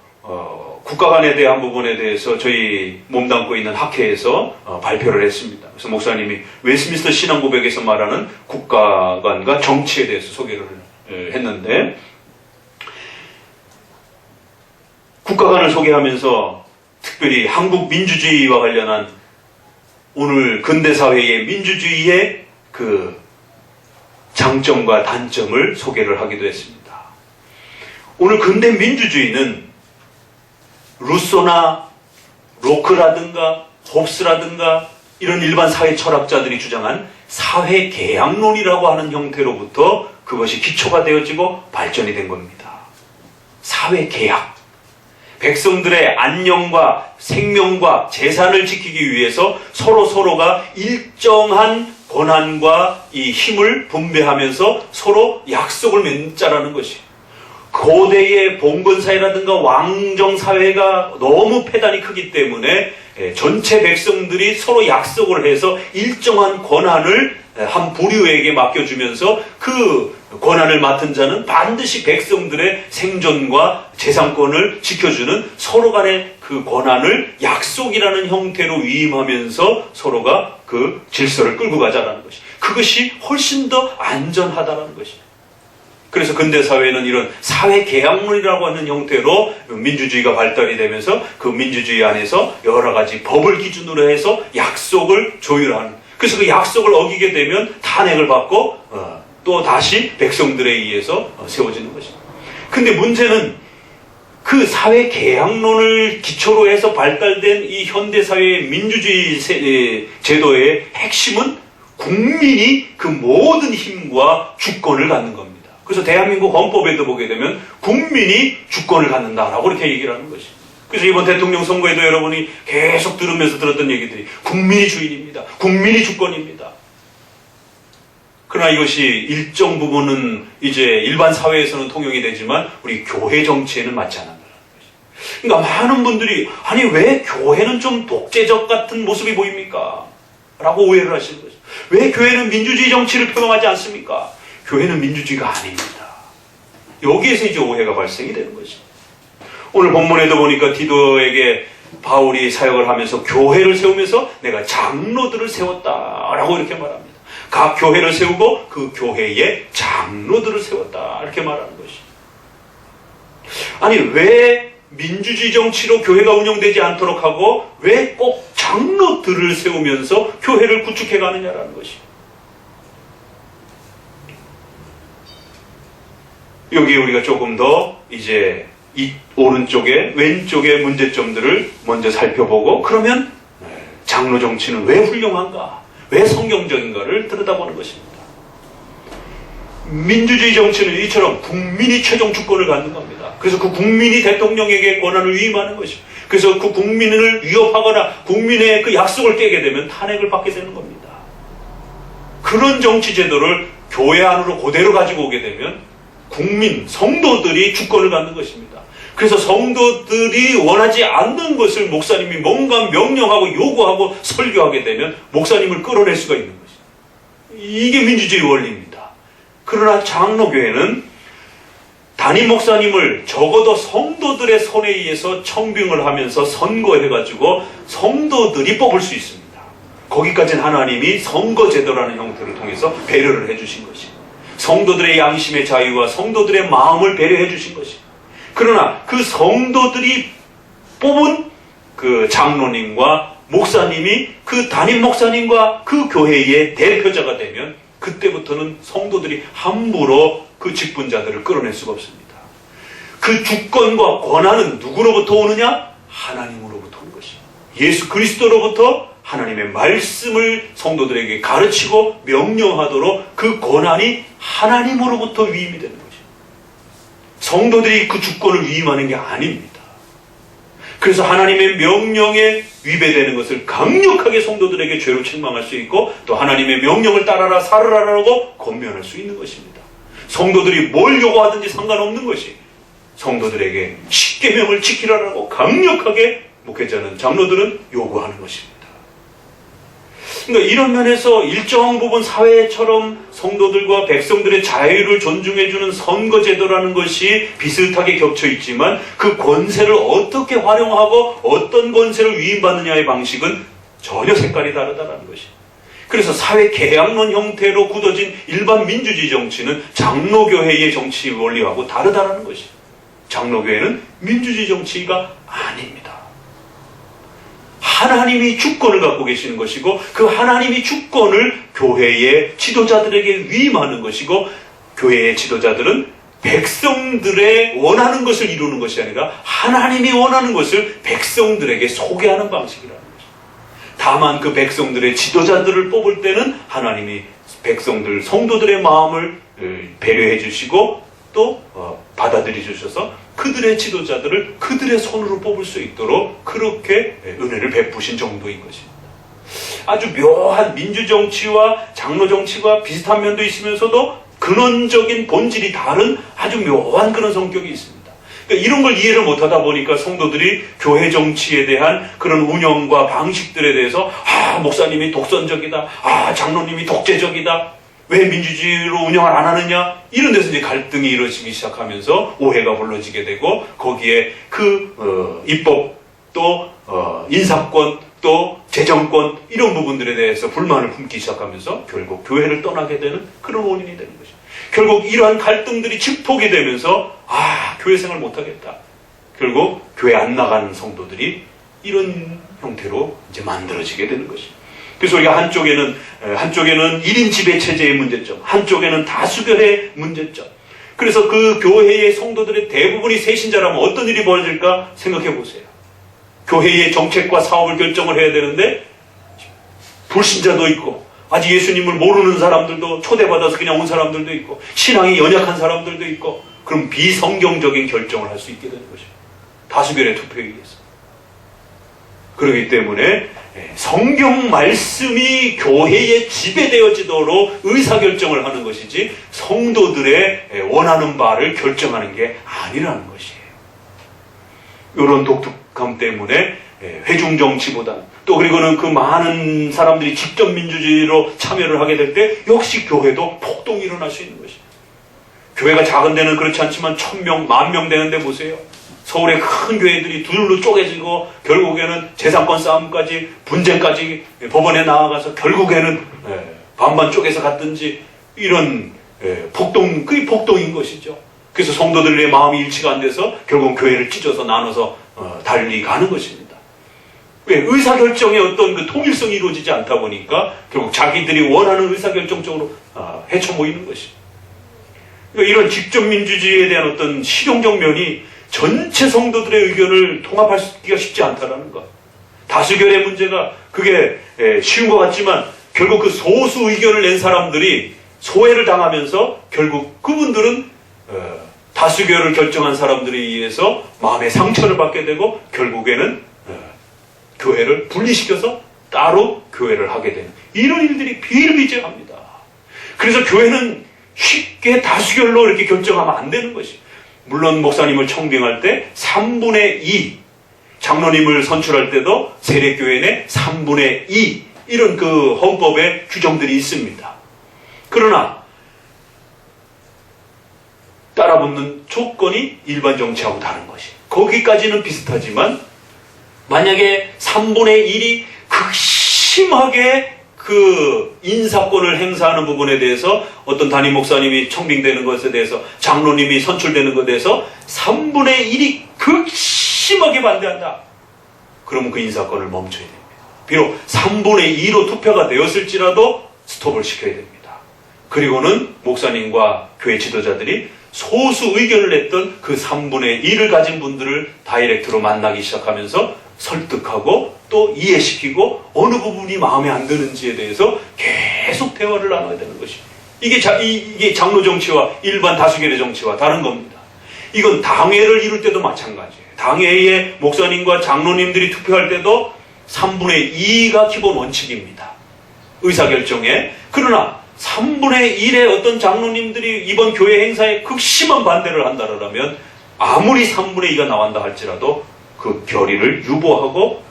국가관에 대한 부분에 대해서 저희 몸담고 있는 학회에서 발표를 했습니다. 그래서 목사님이 웨스트민스터 신앙고백에서 말하는 국가관과 정치에 대해서 소개를 했는데, 국가관을 소개하면서 특별히 한국 민주주의와 관련한 오늘 근대사회의 민주주의의 그 장점과 단점을 소개를 하기도 했습니다. 오늘 근대 민주주의는 루소나 로크라든가 홉스라든가 이런 일반 사회 철학자들이 주장한 사회 계약론이라고 하는 형태로부터 그것이 기초가 되어지고 발전이 된 겁니다. 사회 계약. 백성들의 안녕과 생명과 재산을 지키기 위해서 서로가 일정한 권한과 이 힘을 분배하면서 서로 약속을 맺자라는 것이, 고대의 봉건사회라든가 왕정사회가 너무 폐단이 크기 때문에 전체 백성들이 서로 약속을 해서 일정한 권한을 한 부류에게 맡겨주면서 그 권한을 맡은 자는 반드시 백성들의 생존과 재산권을 지켜주는 서로 간의 그 권한을 약속이라는 형태로 위임하면서 서로가 그 질서를 끌고 가자라는 것이, 그것이 훨씬 더 안전하다는 것입니다. 그래서 근대사회는 이런 사회계약론이라고 하는 형태로 민주주의가 발달이 되면서 그 민주주의 안에서 여러 가지 법을 기준으로 해서 약속을 조율하는, 그래서 그 약속을 어기게 되면 탄핵을 받고 또 다시 백성들에 의해서 세워지는 것입니다. 근데 문제는 그 사회계약론을 기초로 해서 발달된 이 현대사회의 민주주의 제도의 핵심은 국민이 그 모든 힘과 주권을 갖는 겁니다. 그래서 대한민국 헌법에도 보게 되면 국민이 주권을 갖는다라고 이렇게 얘기를 하는 것입니다. 그래서 이번 대통령 선거에도 여러분이 계속 들으면서 들었던 얘기들이 국민이 주인입니다. 국민이 주권입니다. 그러나 이것이 일정 부분은 이제 일반 사회에서는 통용이 되지만 우리 교회 정치에는 맞지 않는다는 것입니다. 그러니까 많은 분들이 아니 왜 교회는 좀 독재적 같은 모습이 보입니까? 라고 오해를 하시는 거죠. 왜 교회는 민주주의 정치를 표명하지 않습니까? 교회는 민주주의가 아닙니다. 여기에서 이제 오해가 발생이 되는 것입니다. 오늘 본문에도 보니까 디도에게 바울이 사역을 하면서 교회를 세우면서 내가 장로들을 세웠다라고 이렇게 말합니다. 각 교회를 세우고 그 교회에 장로들을 세웠다 이렇게 말하는 것입니다. 아니 왜 민주주의 정치로 교회가 운영되지 않도록 하고 왜 꼭 장로들을 세우면서 교회를 구축해 가느냐라는 것입니다. 여기에 우리가 조금 더 이제 이 오른쪽에 왼쪽의 문제점들을 먼저 살펴보고, 그러면 장로 정치는 왜 훌륭한가, 왜 성경적인가를 들여다보는 것입니다. 민주주의 정치는 이처럼 국민이 최종 주권을 갖는 겁니다. 그래서 그 국민이 대통령에게 권한을 위임하는 것입니다. 그래서 그 국민을 위협하거나 국민의 그 약속을 깨게 되면 탄핵을 받게 되는 겁니다. 그런 정치 제도를 교회 안으로 그대로 가지고 오게 되면 국민, 성도들이 주권을 갖는 것입니다. 그래서 성도들이 원하지 않는 것을 목사님이 뭔가 명령하고 요구하고 설교하게 되면 목사님을 끌어낼 수가 있는 것입니다. 이게 민주주의 원리입니다. 그러나 장로교회는 담임 목사님을 적어도 성도들의 손에 의해서 청빙을 하면서 선거해가지고 성도들이 뽑을 수 있습니다. 거기까지는 하나님이 선거제도라는 형태를 통해서 배려를 해주신 것입니다. 성도들의 양심의 자유와 성도들의 마음을 배려해 주신 것입니다. 그러나 그 성도들이 뽑은 그 장로님과 목사님이 그 담임 목사님과 그 교회의 대표자가 되면 그때부터는 성도들이 함부로 그 직분자들을 끌어낼 수가 없습니다. 그 주권과 권한은 누구로부터 오느냐? 하나님으로부터 오는 것입니다. 예수 그리스도로부터 하나님의 말씀을 성도들에게 가르치고 명령하도록 그 권한이 하나님으로부터 위임이 되는 것입니다. 성도들이 그 주권을 위임하는 게 아닙니다. 그래서 하나님의 명령에 위배되는 것을 강력하게 성도들에게 죄로 책망할 수 있고, 또 하나님의 명령을 따라라 살으라라고 권면할 수 있는 것입니다. 성도들이 뭘 요구하든지 상관없는 것이 성도들에게 십계명을 지키라라고 강력하게 목회자는, 장로들은 요구하는 것입니다. 그러니까 이런 면에서 일정 부분 사회처럼 성도들과 백성들의 자유를 존중해주는 선거제도라는 것이 비슷하게 겹쳐 있지만, 그 권세를 어떻게 활용하고 어떤 권세를 위임받느냐의 방식은 전혀 색깔이 다르다는 것입니다. 그래서 사회 계약론 형태로 굳어진 일반 민주주의 정치는 장로교회의 정치 원리하고 다르다는 것입니다. 장로교회는 민주주의 정치가 아닙니다. 하나님이 주권을 갖고 계시는 것이고, 그 하나님이 주권을 교회의 지도자들에게 위임하는 것이고, 교회의 지도자들은 백성들의 원하는 것을 이루는 것이 아니라 하나님이 원하는 것을 백성들에게 소개하는 방식이라는 것입니다. 다만 그 백성들의 지도자들을 뽑을 때는 하나님이 백성들, 성도들의 마음을 배려해 주시고 또 받아들여 주셔서 그들의 지도자들을 그들의 손으로 뽑을 수 있도록 그렇게 은혜를 베푸신 정도인 것입니다. 아주 묘한 민주정치와 장로정치와 비슷한 면도 있으면서도 근원적인 본질이 다른 아주 묘한 그런 성격이 있습니다. 그러니까 이런 걸 이해를 못하다 보니까 성도들이 교회 정치에 대한 그런 운영과 방식들에 대해서 목사님이 독선적이다, 장로님이 독재적이다, 왜 민주주의로 운영을 안 하느냐, 이런 데서 이제 갈등이 이루어지기 시작하면서 오해가 불러지게 되고, 거기에 입법 또 인사권 또 재정권 이런 부분들에 대해서 불만을 품기 시작하면서 결국 교회를 떠나게 되는 그런 원인이 되는 것입니다. 결국 이러한 갈등들이 집폭이 되면서 교회 생활 못하겠다, 결국 교회 안 나가는 성도들이 이런 형태로 이제 만들어지게 되는 것입니다. 그래서 우리가 한쪽에는 1인 지배 체제의 문제점, 한쪽에는 다수결의 문제점. 그래서 그 교회의 성도들의 대부분이 새신자라면 어떤 일이 벌어질까 생각해 보세요. 교회의 정책과 사업을 결정을 해야 되는데 불신자도 있고, 아직 예수님을 모르는 사람들도, 초대받아서 그냥 온 사람들도 있고, 신앙이 연약한 사람들도 있고, 그럼 비성경적인 결정을 할 수 있게 되는 것입니다. 다수결의 투표에 의해서. 그렇기 때문에 성경 말씀이 교회에 지배되어지도록 의사결정을 하는 것이지 성도들의 원하는 바를 결정하는 게 아니라는 것이에요. 이런 독특함 때문에 회중정치보다, 또 그리고는 그 많은 사람들이 직접 민주주의로 참여를 하게 될 때 역시 교회도 폭동이 일어날 수 있는 것입니다. 교회가 작은 데는 그렇지 않지만 1000명, 10,000명 되는데 보세요. 서울의 큰 교회들이 둘로 쪼개지고 결국에는 재산권 싸움까지, 분쟁까지 법원에 나아가서 결국에는 반반 쪼개서 갔든지, 이런 폭동, 그게 폭동인 것이죠. 그래서 성도들의 마음이 일치가 안 돼서 결국 교회를 찢어서 나눠서 달리 가는 것입니다. 왜? 의사결정의 어떤 그 통일성이 이루어지지 않다 보니까 결국 자기들이 원하는 의사결정 쪽으로 헤쳐 모이는 것입니다. 그러니까 이런 직접 민주주의에 대한 어떤 실용적 면이 전체 성도들의 의견을 통합하기가 쉽지 않다라는 것. 다수결의 문제가 그게 쉬운 것 같지만 결국 그 소수 의견을 낸 사람들이 소외를 당하면서 결국 그분들은 다수결을 결정한 사람들에 의해서 마음의 상처를 받게 되고 결국에는 교회를 분리시켜서 따로 교회를 하게 되는 이런 일들이 비일비재합니다. 그래서 교회는 쉽게 다수결로 이렇게 결정하면 안 되는 것이에요. 물론 목사님을 청빙할 때 3분의 2, 장로님을 선출할 때도 세례교회 내 3분의 2 이런 그 헌법의 규정들이 있습니다. 그러나 따라붙는 조건이 일반 정치하고 다른 것이, 거기까지는 비슷하지만 만약에 3분의 1이 극심하게 그 인사권을 행사하는 부분에 대해서 어떤 담임 목사님이 청빙되는 것에 대해서, 장로님이 선출되는 것에 대해서 3분의 1이 극심하게 반대한다. 그러면 그 인사권을 멈춰야 됩니다. 비록 3분의 2로 투표가 되었을지라도 스톱을 시켜야 됩니다. 그리고는 목사님과 교회 지도자들이 소수 의견을 냈던 그 3분의 1을 가진 분들을 다이렉트로 만나기 시작하면서 설득하고 또 이해시키고 어느 부분이 마음에 안 드는지에 대해서 계속 대화를 나눠야 되는 것입니다. 이게 장로 정치와 일반 다수결의 정치와 다른 겁니다. 이건 당회를 이룰 때도 마찬가지예요. 당회의 목사님과 장로님들이 투표할 때도 3분의 2가 기본 원칙입니다. 의사결정에. 그러나 3분의 1의 어떤 장로님들이 이번 교회 행사에 극심한 반대를 한다면 아무리 3분의 2가 나온다 할지라도 그 결의를 유보하고,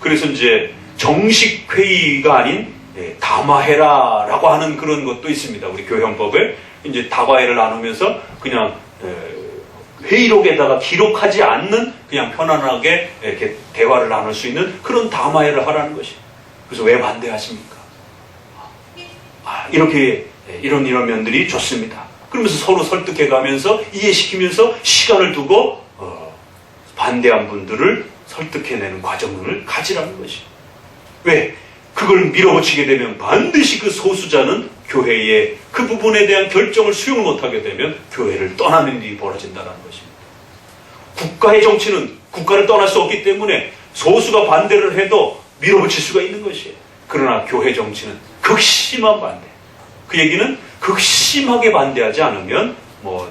그래서 이제 정식 회의가 아닌 담화해라라고 하는 그런 것도 있습니다. 우리 교형법에 이제 다과회를 나누면서 그냥 회의록에다가 기록하지 않는 그냥 편안하게 이렇게 대화를 나눌 수 있는 그런 담화회를 하라는 것이에요. 그래서 왜 반대하십니까? 이렇게 이런 면들이 좋습니다. 그러면서 서로 설득해가면서 이해시키면서 시간을 두고 반대한 분들을 설득해내는 과정을 가지라는 것이에요. 왜? 그걸 밀어붙이게 되면 반드시 그 소수자는 교회에 그 부분에 대한 결정을 수용을 못하게 되면 교회를 떠나는 일이 벌어진다는 것입니다. 국가의 정치는 국가를 떠날 수 없기 때문에 소수가 반대를 해도 밀어붙일 수가 있는 것이에요. 그러나 교회 정치는 극심한 반대. 그 얘기는 극심하게 반대하지 않으면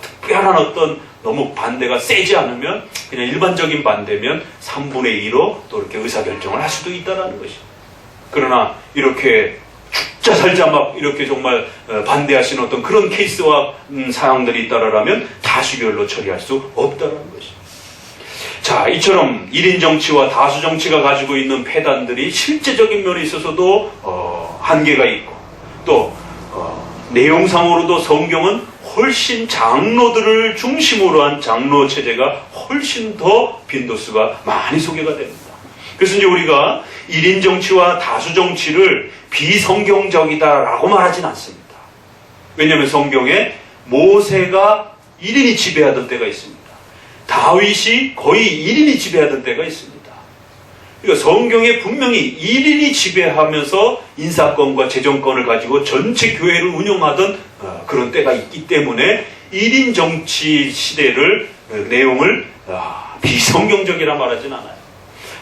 특별한 어떤 너무 반대가 세지 않으면 그냥 일반적인 반대면 3분의 2로 또 이렇게 의사결정을 할 수도 있다는 것입니다. 그러나 이렇게 죽자 살자 막 이렇게 정말 반대하시는 어떤 그런 케이스와 사항들이 있다라면 다수결로 처리할 수 없다는 것입니다. 자, 이처럼 1인 정치와 다수 정치가 가지고 있는 폐단들이 실제적인 면에 있어서도 한계가 있고 또 내용상으로도 성경은 훨씬 장로들을 중심으로 한 장로 체제가 훨씬 더 빈도수가 많이 소개가 됩니다. 그래서 이제 우리가 1인 정치와 다수 정치를 비성경적이다라고 말하진 않습니다. 왜냐하면 성경에 모세가 1인이 지배하던 때가 있습니다. 다윗이 거의 1인이 지배하던 때가 있습니다. 그러니까 성경에 분명히 1인이 지배하면서 인사권과 재정권을 가지고 전체 교회를 운영하던 그런 때가 있기 때문에 1인 정치 시대를 내용을 비성경적이라 말하진 않아요.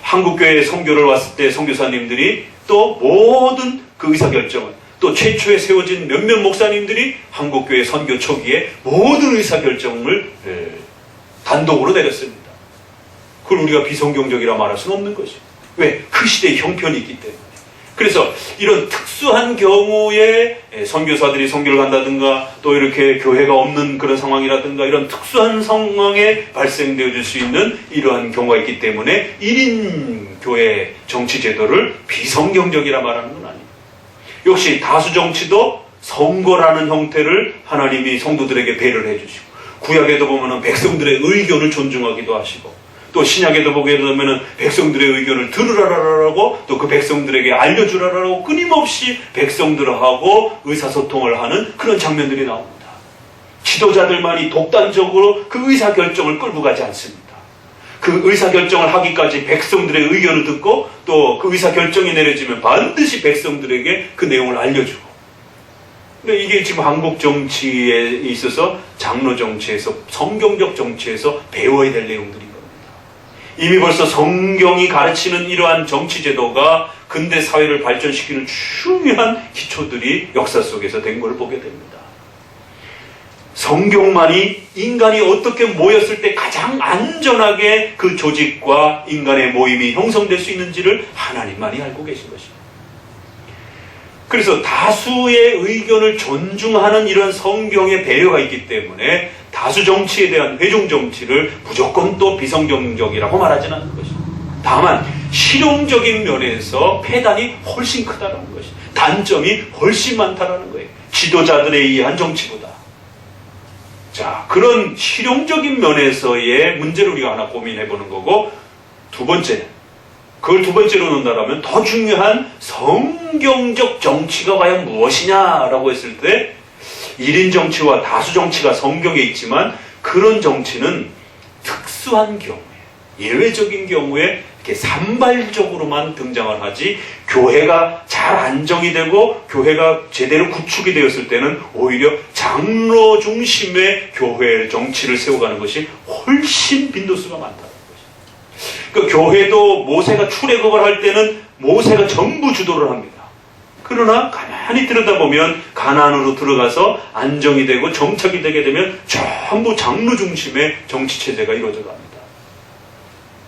한국교회에 선교를 왔을 때 선교사님들이 또 모든 그 의사결정을 또 최초에 세워진 몇몇 목사님들이 한국교회 선교 초기에 모든 의사결정을 단독으로 내렸습니다. 그걸 우리가 비성경적이라 말할 수는 없는 것이죠. 왜? 그 시대의 형편이 있기 때문에. 그래서 이런 특수한 경우에 선교사들이 선교를 간다든가 또 이렇게 교회가 없는 그런 상황이라든가 이런 특수한 상황에 발생되어질 수 있는 이러한 경우가 있기 때문에 1인 교회 정치 제도를 비성경적이라 말하는 건 아니에요. 역시 다수 정치도 선거라는 형태를 하나님이 성도들에게 배려를 해주시고 구약에도 보면은 백성들의 의견을 존중하기도 하시고 또 신약에도 보게 되면 백성들의 의견을 들으라라고 또 그 백성들에게 알려주라라고 끊임없이 백성들하고 의사소통을 하는 그런 장면들이 나옵니다. 지도자들만이 독단적으로 그 의사결정을 끌고 가지 않습니다. 그 의사결정을 하기까지 백성들의 의견을 듣고 또 그 의사결정이 내려지면 반드시 백성들에게 그 내용을 알려주고. 근데 이게 지금 한국 정치에 있어서 장로 정치에서 성경적 정치에서 배워야 될 내용들인 겁니다. 이미 벌써 성경이 가르치는 이러한 정치 제도가 근대 사회를 발전시키는 중요한 기초들이 역사 속에서 된 걸 보게 됩니다. 성경만이 인간이 어떻게 모였을 때 가장 안전하게 그 조직과 인간의 모임이 형성될 수 있는지를 하나님만이 알고 계신 것입니다. 그래서 다수의 의견을 존중하는 이런 성경의 배려가 있기 때문에 다수 정치에 대한 회종 정치를 무조건 또 비성경적이라고 말하지는 않는 것입니다. 다만 실용적인 면에서 폐단이 훨씬 크다는 것이, 단점이 훨씬 많다는 거예요. 지도자들에 의한 정치보다. 자, 그런 실용적인 면에서의 문제를 우리가 하나 고민해보는 거고, 두 번째, 그걸 두 번째로 놓는다면 더 중요한 성경적 정치가 과연 무엇이냐라고 했을 때 1인 정치와 다수 정치가 성경에 있지만 그런 정치는 특수한 경우에, 예외적인 경우에 이렇게 산발적으로만 등장을 하지 교회가 잘 안정이 되고 교회가 제대로 구축이 되었을 때는 오히려 장로 중심의 교회 정치를 세워가는 것이 훨씬 빈도수가 많다는 것입니다. 그 교회도 모세가 출애굽을 할 때는 모세가 전부 주도를 합니다. 그러나 가만히 들여다보면 가나안으로 들어가서 안정이 되고 정착이 되게 되면 전부 장로 중심의 정치체제가 이루어져 갑니다.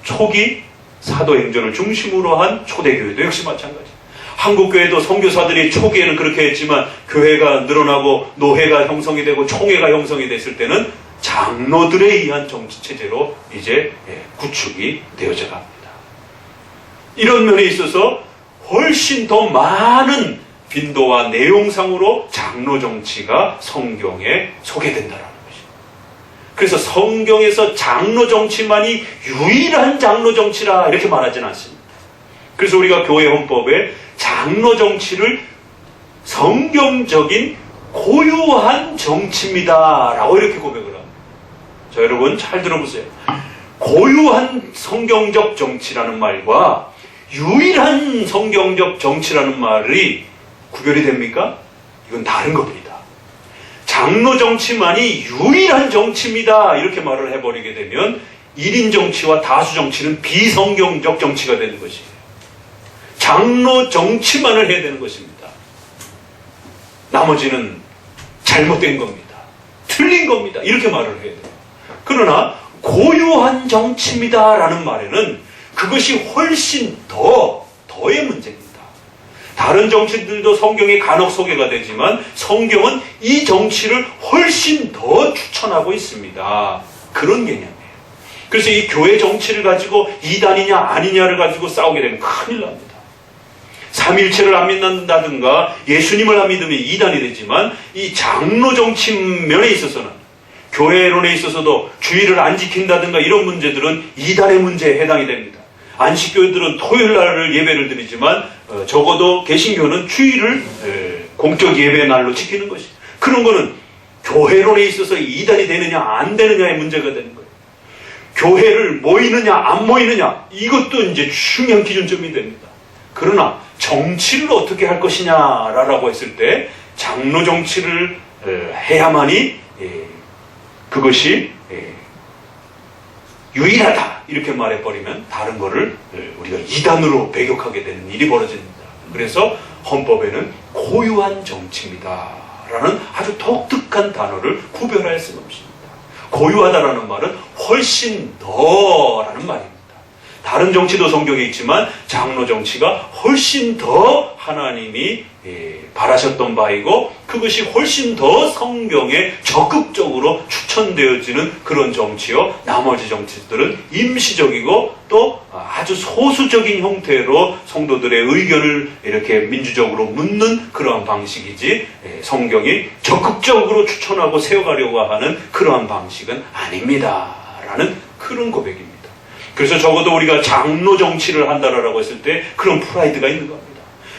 초기 사도행전을 중심으로 한 초대교회도 역시 마찬가지. 한국교회도 선교사들이 초기에는 그렇게 했지만 교회가 늘어나고 노회가 형성이 되고 총회가 형성이 됐을 때는 장로들에 의한 정치체제로 이제 구축이 되어져 갑니다. 이런 면에 있어서 훨씬 더 많은 빈도와 내용상으로 장로 정치가 성경에 소개된다는 것입니다. 그래서 성경에서 장로 정치만이 유일한 장로 정치라 이렇게 말하지는 않습니다. 그래서 우리가 교회 헌법에 장로 정치를 성경적인 고유한 정치입니다 라고 이렇게 고백을 합니다. 자, 여러분 잘 들어보세요. 고유한 성경적 정치라는 말과 유일한 성경적 정치라는 말이 구별이 됩니까? 이건 다른 겁니다. 장로 정치만이 유일한 정치입니다 이렇게 말을 해버리게 되면 1인 정치와 다수 정치는 비성경적 정치가 되는 것이에요. 장로 정치만을 해야 되는 것입니다. 나머지는 잘못된 겁니다. 틀린 겁니다. 이렇게 말을 해야 돼요. 그러나 고유한 정치입니다 라는 말에는 그것이 훨씬 더의 문제입니다. 다른 정치들도 성경에 간혹 소개가 되지만 성경은 이 정치를 훨씬 더 추천하고 있습니다. 그런 개념이에요. 그래서 이 교회 정치를 가지고 이단이냐 아니냐를 가지고 싸우게 되면 큰일 납니다. 삼일체를 안 믿는다든가 예수님을 안 믿으면 이단이 되지만 이 장로 정치 면에 있어서는 교회론에 있어서도 주의를 안 지킨다든가 이런 문제들은 이단의 문제에 해당이 됩니다. 안식교회들은 토요일날을 예배를 드리지만 적어도 개신교는 주일을 공적 예배 날로 지키는 것이 그런 거는 교회론에 있어서 이단이 되느냐 안 되느냐의 문제가 되는 거예요. 교회를 모이느냐 안 모이느냐 이것도 이제 중요한 기준점이 됩니다. 그러나 정치를 어떻게 할 것이냐라고 했을 때 장로 정치를 해야만이 그것이 유일하다 이렇게 말해버리면 다른 거를 우리가 이단으로 배격하게 되는 일이 벌어집니다. 그래서 헌법에는 고유한 정치입니다 라는 아주 독특한 단어를 구별할 수는 없습니다. 고유하다라는 말은 훨씬 더라는 말입니다. 다른 정치도 성경에 있지만 장로 정치가 훨씬 더 하나님이 바라셨던 바이고 그것이 훨씬 더 성경에 적극적으로 추천되어지는 그런 정치요. 나머지 정치들은 임시적이고 또 아주 소수적인 형태로 성도들의 의견을 이렇게 민주적으로 묻는 그러한 방식이지 성경이 적극적으로 추천하고 세워가려고 하는 그러한 방식은 아닙니다 라는 그런 고백입니다. 그래서 적어도 우리가 장로 정치를 한다라고 했을 때 그런 프라이드가 있는 겁니다.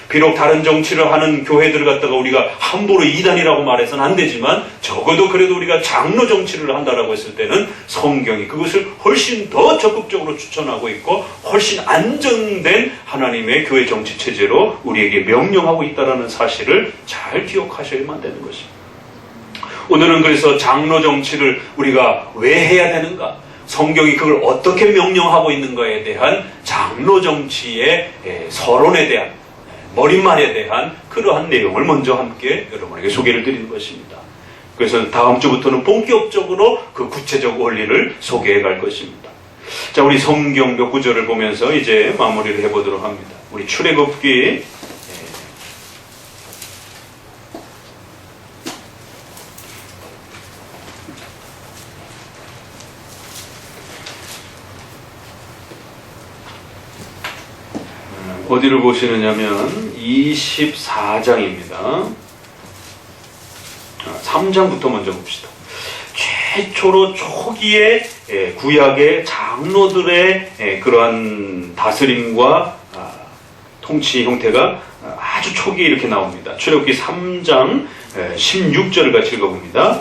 비록 다른 정치를 하는 교회들을 갖다가 우리가 함부로 이단이라고 말해서는 안 되지만 적어도 그래도 우리가 장로 정치를 한다라고 했을 때는 성경이 그것을 훨씬 더 적극적으로 추천하고 있고 훨씬 안정된 하나님의 교회 정치 체제로 우리에게 명령하고 있다는 사실을 잘 기억하셔야만 되는 것입니다. 오늘은 그래서 장로 정치를 우리가 왜 해야 되는가? 성경이 그걸 어떻게 명령하고 있는가에 대한 장로 정치의 서론에 대한 머릿말에 대한 그러한 내용을 먼저 함께 여러분에게 소개를 드리는 것입니다. 그래서 다음 주부터는 본격적으로 그 구체적 원리를 소개해 갈 것입니다. 자, 우리 성경 몇 구절을 보면서 이제 마무리를 해보도록 합니다. 우리 출애굽기 어디를 보시느냐면 24장입니다. 3장부터 먼저 봅시다. 최초로 초기에 구약의 장로들의 그러한 다스림과 통치 형태가 아주 초기에 이렇게 나옵니다. 출애굽기 3장 16절을 같이 읽어봅니다.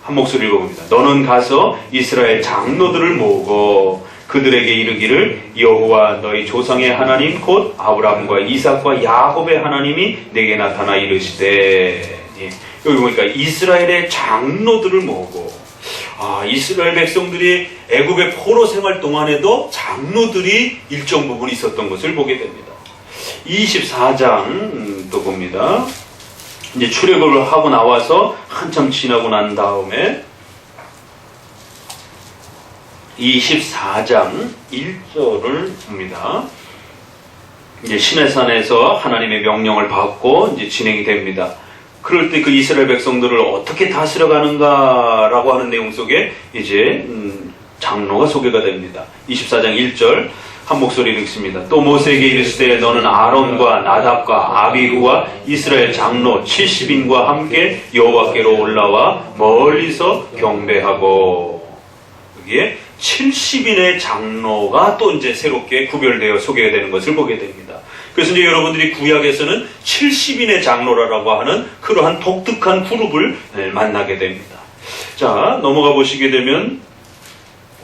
한 목소리 읽어봅니다. 너는 가서 이스라엘 장로들을 모으고 그들에게 이르기를 여호와 너희 조상의 하나님 곧 아브라함과 이삭과 야곱의 하나님이 내게 나타나 이르시되. 예. 여기 보니까 이스라엘의 장로들을 모으고 이스라엘 백성들이 애굽의 포로 생활 동안에도 장로들이 일정 부분 있었던 것을 보게 됩니다. 24장 또 봅니다. 이제 출애굽을 하고 나와서 한참 지나고 난 다음에 24장 1절을 봅니다. 이제 시내산에서 하나님의 명령을 받고 이제 진행이 됩니다. 그럴 때 그 이스라엘 백성들을 어떻게 다스려가는가라고 하는 내용 속에 이제 장로가 소개가 됩니다. 24장 1절 한 목소리로 읽습니다. 또 모세에게 이르시되 너는 아론과 나답과 아비후와 이스라엘 장로 70인과 함께 여호와께로 올라와 멀리서 경배하고, 여기에 70인의 장로가 또 이제 새롭게 구별되어 소개가 되는 것을 보게 됩니다. 그래서 이제 여러분들이 구약에서는 70인의 장로라고 하는 그러한 독특한 그룹을 만나게 됩니다. 자, 넘어가 보시게 되면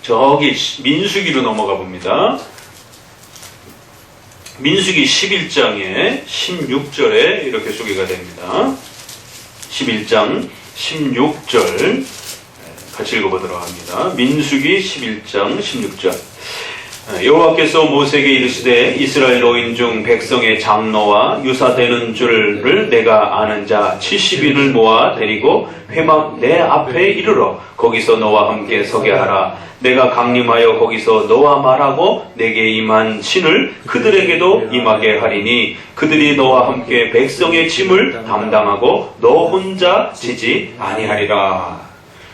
저기 민수기로 넘어가 봅니다. 민수기 11장에 16절에 이렇게 소개가 됩니다. 11장 16절 같이 읽어보도록 합니다. 민수기 11장 16절. 여호와께서 모세에게 이르시되 이스라엘 노인 중 백성의 장로와 유사되는 줄을 내가 아는 자 70인을 모아 데리고 회막 내 앞에 이르러 거기서 너와 함께 서게 하라. 내가 강림하여 거기서 너와 말하고 내게 임한 신을 그들에게도 임하게 하리니 그들이 너와 함께 백성의 짐을 담당하고 너 혼자 지지 아니하리라.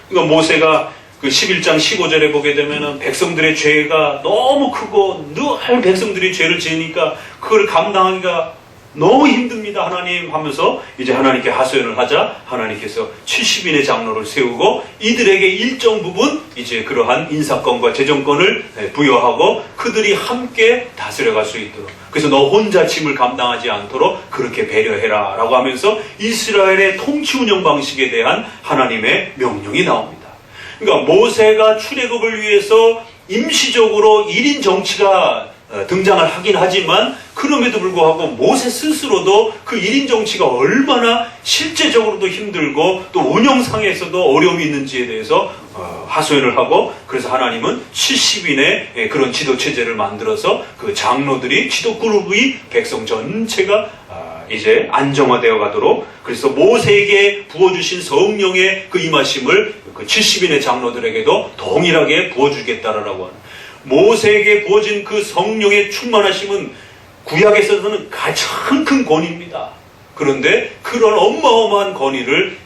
그러니까 모세가 그 11장 15절에 보게 되면은 백성들의 죄가 너무 크고 늘 백성들이 죄를 지으니까 그걸 감당하기가 너무 힘듭니다, 하나님 하면서 이제 하나님께 하소연을 하자 하나님께서 70인의 장로를 세우고 이들에게 일정 부분 이제 그러한 인사권과 재정권을 부여하고 그들이 함께 다스려갈 수 있도록, 그래서 너 혼자 짐을 감당하지 않도록 그렇게 배려해라 라고 하면서 이스라엘의 통치 운영 방식에 대한 하나님의 명령이 나옵니다. 그러니까 모세가 출애굽을 위해서 임시적으로 1인 정치가 등장을 하긴 하지만 그럼에도 불구하고 모세 스스로도 그 1인 정치가 얼마나 실제적으로도 힘들고 또 운영상에서도 어려움이 있는지에 대해서 하소연을 하고, 그래서 하나님은 70인의 그런 지도체제를 만들어서 그 장로들이 지도그룹의 백성 전체가 이제 안정화되어 가도록, 그래서 모세에게 부어주신 성령의 그 임하심을 그 70인의 장로들에게도 동일하게 부어주겠다라고 하는, 모세에게 부어진 그 성령의 충만하심은 구약에서는 가장 큰 권위입니다. 그런데 그런 어마어마한 권위를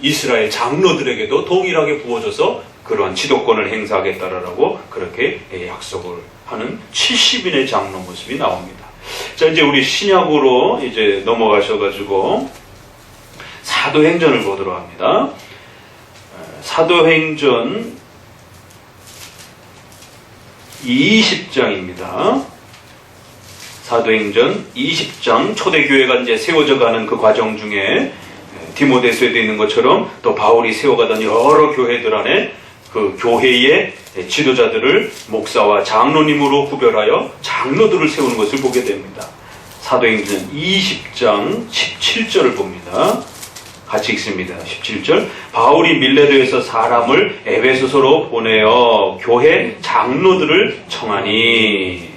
이스라엘 장로들에게도 동일하게 부어줘서 그러한 지도권을 행사하겠다라고 그렇게 약속을 하는 70인의 장로 모습이 나옵니다. 자, 이제 우리 신약으로 이제 넘어가셔가지고 사도행전을 보도록 합니다. 사도행전 20장입니다. 사도행전 20장, 초대교회가 이제 세워져 가는 그 과정 중에 디모데서에도 있는 것처럼 또 바울이 세워가던 여러 교회들 안에 그 교회의 지도자들을 목사와 장로님으로 구별하여 장로들을 세우는 것을 보게 됩니다. 사도행전 20장 17절을 봅니다. 같이 읽습니다. 17절. 바울이 밀레도에서 사람을 에베소서로 보내어 교회 장로들을 청하니,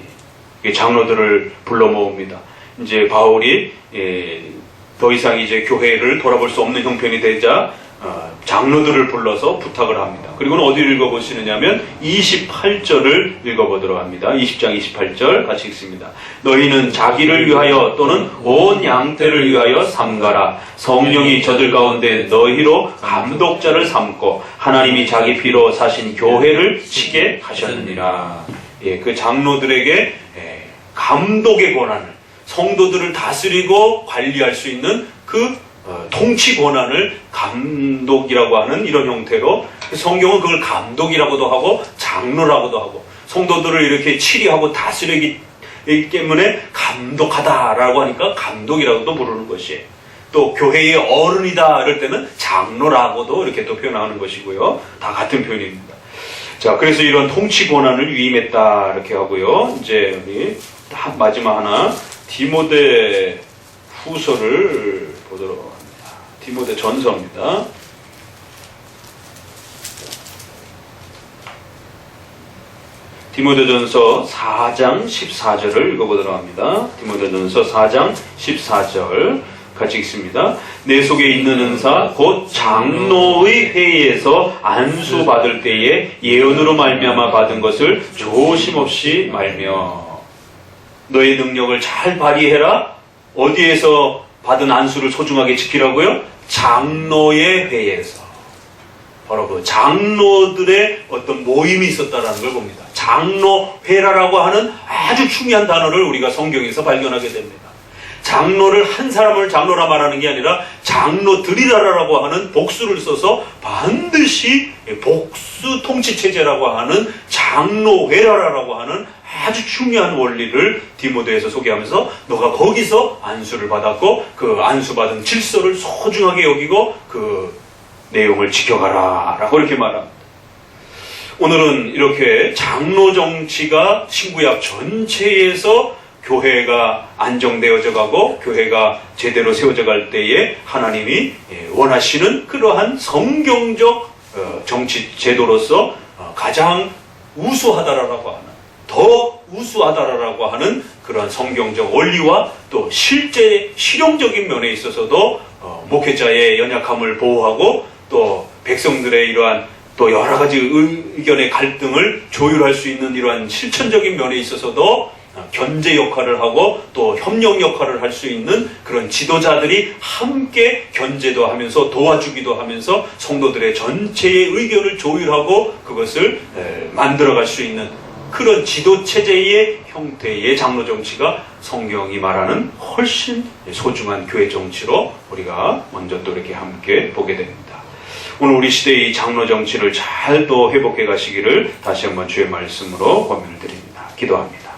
장로들을 불러 모읍니다. 이제 바울이 더 이상 이제 교회를 돌아볼 수 없는 형편이 되자 장로들을 불러서 부탁을 합니다. 그리고는 어디를 읽어보시느냐면 28절을 읽어보도록 합니다. 20장 28절 같이 읽습니다. 너희는 자기를 위하여 또는 온 양떼를 위하여 삼가라. 성령이 저들 가운데 너희로 감독자를 삼고 하나님이 자기 피로 사신 교회를 치게 하셨느니라. 그 장로들에게 감독의 권한을, 성도들을 다스리고 관리할 수 있는 그 통치 권한을 감독이라고 하는 이런 형태로, 성경은 그걸 감독이라고도 하고 장로라고도 하고, 성도들을 이렇게 치리하고 다스리기 때문에 감독하다라고 하니까 감독이라고도 부르는 것이에요. 또 교회의 어른이다 이럴 때는 장로라고도 이렇게 또 표현하는 것이고요. 다 같은 표현입니다. 자, 그래서 이런 통치 권한을 위임했다 이렇게 하고요. 이제 우리 마지막 하나, 디모데 후서를 보도록 합니다. 디모데 전서입니다. 디모데전서 4장 14절을 읽어보도록 합니다. 디모데전서 4장 14절 같이 읽습니다. 내 속에 있는 은사 곧 장로의 회의에서 안수 받을 때에 예언으로 말미암아 받은 것을 조심 없이 말며 너의 능력을 잘 발휘해라. 어디에서 받은 안수를 소중하게 지키라고요? 장로의 회의에서. 바로 그 장로들의 어떤 모임이 있었다는 걸 봅니다. 장로회라라고 하는 아주 중요한 단어를 우리가 성경에서 발견하게 됩니다. 장로를 한 사람을 장로라 말하는 게 아니라 장로들이라라고 하는 복수를 써서 반드시 복수 통치체제라고 하는 장로회라라고 하는 아주 중요한 원리를 디모데에서 소개하면서 너가 거기서 안수를 받았고 그 안수받은 질서를 소중하게 여기고 그 내용을 지켜가라 라고 이렇게 말합니다. 오늘은 이렇게 장로 정치가 신구약 전체에서 교회가 안정되어져 가고 교회가 제대로 세워져 갈 때에 하나님이 원하시는 그러한 성경적 정치 제도로서 가장 우수하다라고 하는 더 우수하다라고 하는 그러한 성경적 원리와 또 실제 실용적인 면에 있어서도 목회자의 연약함을 보호하고 또 백성들의 이러한 또 여러 가지 의견의 갈등을 조율할 수 있는 이러한 실천적인 면에 있어서도 견제 역할을 하고 또 협력 역할을 할 수 있는 그런 지도자들이 함께 견제도 하면서 도와주기도 하면서 성도들의 전체의 의견을 조율하고 그것을 만들어갈 수 있는 그런 지도체제의 형태의 장로 정치가 성경이 말하는 훨씬 소중한 교회 정치로 우리가 먼저 또 이렇게 함께 보게 됩니다. 오늘 우리 시대의 장로 정치를 잘 또 회복해 가시기를 다시 한번 주의 말씀으로 권면을 드립니다. 기도합니다.